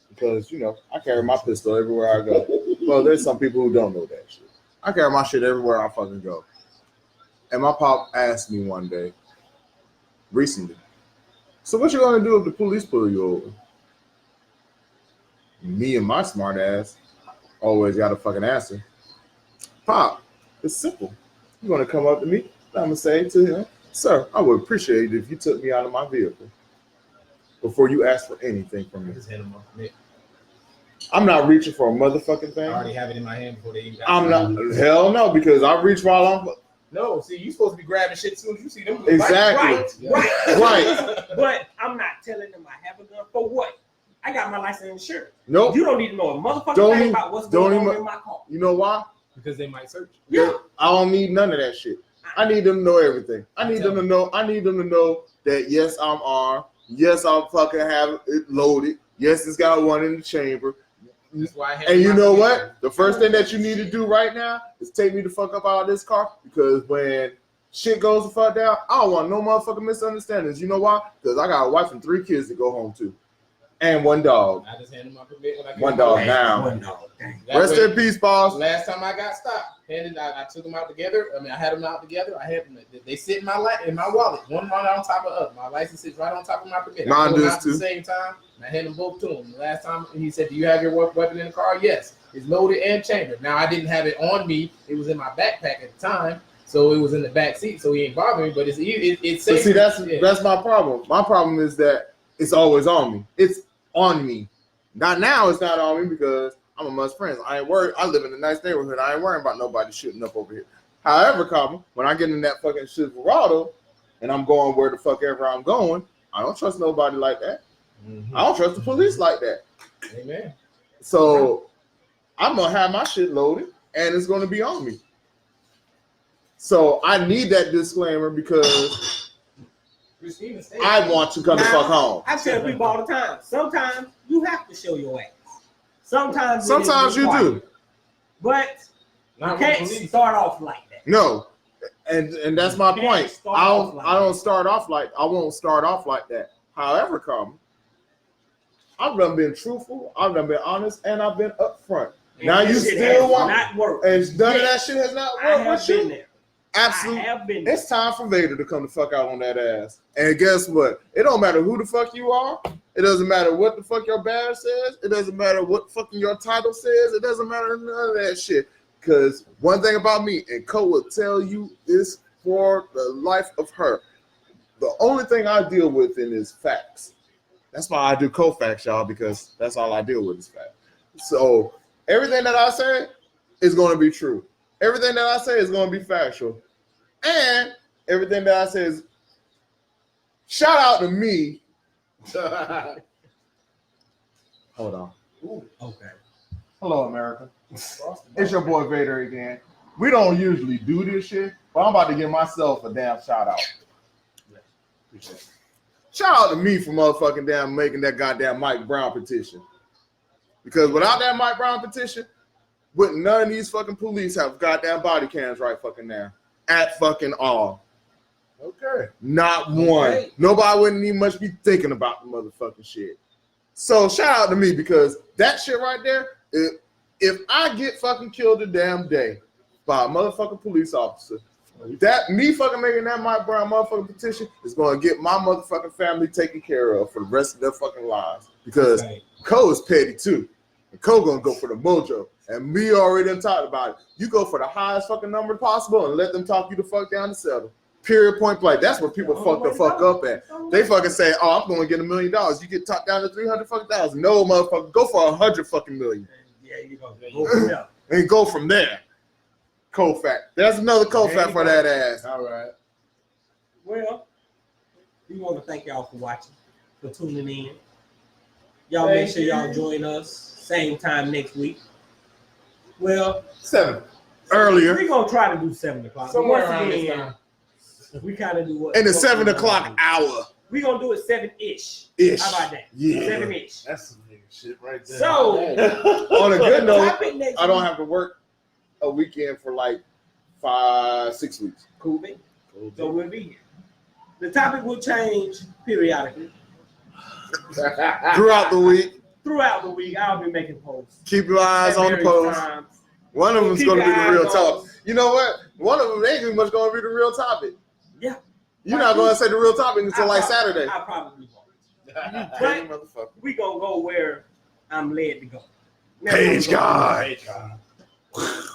because I carry my pistol everywhere I go. Well, there's some people who don't know that shit. I carry my shit everywhere I fucking go. And my pop asked me one day, recently, so what you gonna do if the police pull you over? Me and my smart ass always got a fucking answer. Pop, it's simple. You're gonna come up to me, I'm gonna say to him, sir, I would appreciate it if you took me out of my vehicle before you ask for anything from me. Just hand them my permit. I'm not reaching for a motherfucking I thing. already have it in my hand before they even got I'm not, hell no, because I reach while I'm No, see, you supposed to be grabbing shit as soon as you see them. exactly. Right. But I'm not telling them I have a gun for what? I got my license and insurance. Nope. You don't need to know a motherfucking Don't thing even- about what's don't going on even- in my car. You know why? Because they might search. Yeah. I don't need none of that shit. I need them to know everything. I need them to know that yes, I'm armed. Yes, I'm fucking have it loaded. Yes, it's got one in the chamber. That's why I have And you my know permit. what? The first thing that you need to do right now is take me the fuck up out of this car, because when shit goes the fuck down, I don't want no motherfucking misunderstandings. You know why? Because I got a wife and 3 kids to go home to, and 1 dog. I just handed my permit when I 1 came dog out. now. One dog. Dang. That Rest way- in peace, boss. Last time I got stopped, I took them out together. I had them out together. I had them. They sit in my wallet. One right on top of the other. My license sits right on top of my permit. Mine I pulled them does out at the too. same time. And I handed them both to him. The last time he said, "Do you have your weapon in the car?" Yes, it's loaded and chambered. Now I didn't have it on me. It was in my backpack at the time, so it was in the back seat. So he ain't bothering me. But it's So safe. see, Yeah. that's my problem. My problem is that it's always on me. It's on me. Not now. It's not on me because I'm amongst friends. I ain't worried. I live in a nice neighborhood. I ain't worrying about nobody shooting up over here. However, when I get in that fucking Silverado and I'm going where the fuck ever I'm going, I don't trust nobody like that. I don't trust the police like that. Amen. So I'm gonna have my shit loaded and it's gonna be on me. So I need that disclaimer because Christina, stay. I want to come the fuck home. I tell people all the time, sometimes you have to show your ass. Sometimes Sometimes you do. But Not you with can't police. start off like that. No, and that's my You can't point. start I off don't like I don't that. start off like I won't start off like that. However, I've done been truthful, I've done been honest, and I've been upfront. And Now that you shit still has want, not work. and none of that shit has not I worked have with been you. there. Absolutely. I have been there. It's time for Vader to come the fuck out on that ass. And guess what? It don't matter who the fuck you are. It doesn't matter what the fuck your badge says. It doesn't matter what fucking your title says. It doesn't matter none of that shit. Because one thing about me, and Co will tell you this for the life of her, the only thing I deal with in is facts. That's why I do co-facts, y'all, because that's all I deal with is facts. So everything that I say is going to be true. Everything that I say is going to be factual. And everything that I say is, shout out to me. Hold on. Ooh, okay. Hello, America. It's your boy Vader again. We don't usually do this shit, but I'm about to give myself a damn shout out. Shout out to me for motherfucking damn making that goddamn Mike Brown petition. Because without that Mike Brown petition, wouldn't none of these fucking police have goddamn body cams right fucking now. At fucking all. Okay. Not one. Okay. Nobody wouldn't even much be thinking about the motherfucking shit. So shout out to me because that shit right there, if I get fucking killed a damn day by a motherfucking police officer, that me fucking making that Mike Brown motherfucking petition is going to get my motherfucking family taken care of for the rest of their fucking lives. Because Co is petty too. And Co gonna go for the mojo. And we already done talked about it. You go for the highest fucking number possible and let them talk you the fuck down to settle. Period, point blank. That's where people fuck the fuck up at. They fucking say, "Oh, I'm going to get $1 million." You get talked down to 300,000. No, motherfucker, go for 100 fucking million. Yeah, you gonna go from there. And go from there. Co-fact. There's another co-fact for that ass. All right. Well, we want to thank y'all for watching, for tuning in. Y'all make sure y'all join us same time next week. Well, 7 earlier. We're gonna try to do 7 o'clock. Somewhere Once around this again, time. we kind of do what In the what 7 we o'clock wanna do. hour. We gonna do it 7-ish. Ish. How about that? Yeah. 7-ish. That's some nigga shit right there. So On a good note, topic next I don't week- have to work a weekend for like 5-6 weeks. Cool, baby. So we'll be here. The topic will change periodically Throughout the week, throughout the week. I'll be making posts. keep your eyes at on the various post. times. One of them's Keep going to be your the real eyes talk. on- You know what? One of them ain't even much going to be the real topic. Yeah. You're not going to say the real topic until like Saturday. I probably won't. You petty motherfucker. We gonna go where I'm led to go. Page God.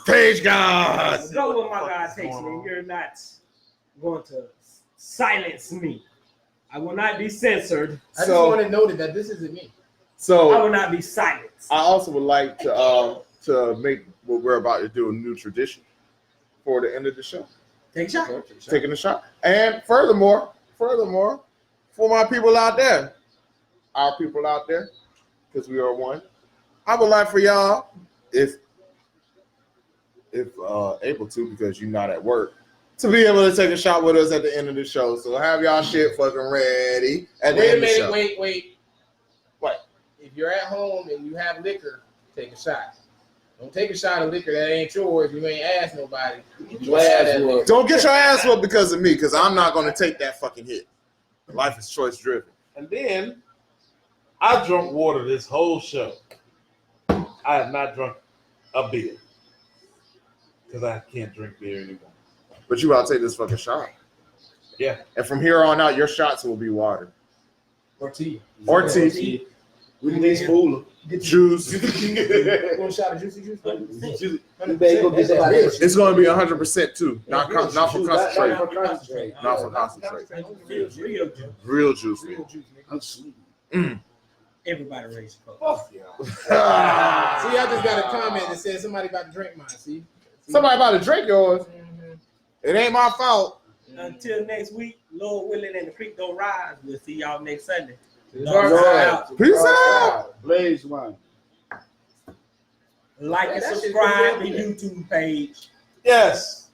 Page God. Go where my God takes me. You're not going to silence me. I will not be censored. I just So- want to note that this isn't me. I So will not be silenced. I also would like to make what we're about to do a new tradition for the end of the show. Take a shot. Taking a shot. And furthermore, for my people out there, our people out there, because we are one, I would like for y'all, if able to, because you're not at work, to be able to take a shot with us at the end of the show. So have y'all shit fucking ready at the Wait a end of the minute, show. wait. What? If you're at home and you have liquor, take a shot. Don't take a shot of liquor that ain't yours. You ain't asked nobody. Your ass whooped. Don't get your ass whooped because of me, because I'm not going to take that fucking hit. Life is choice driven. And then I drunk water this whole show. I have not drunk a beer because I can't drink beer anymore. But you about to take this fucking shot. Yeah. And from here on out, your shots will be water. Or tea. Or tea. We can get fooler. Juice. You want a shot of juicy juice? You better go get somebody else. It's going to be 100% too. Not for concentrate. Not for concentrate. Not for concentrate. Real juice. Real juice. Real juice, nigga. I'm sweet. Everybody raise your cup. Oh. See, I just got a comment that said somebody about to drink mine. See? Somebody about to drink yours. It ain't my fault. Until next week, Lord willing and the creek don't rise. We'll see y'all next Sunday. DarkSyde out. Peace out. Blaze one. Like and That shit subscribe to pretty good. YouTube page, Yes.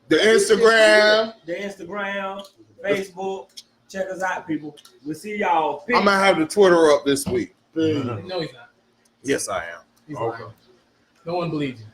The Instagram. the Instagram, Facebook. Check us out, people. We'll see y'all. Peace. I'm going to have the Twitter up this week. No, he's not. Yes, I am. He's lying. No one believes you.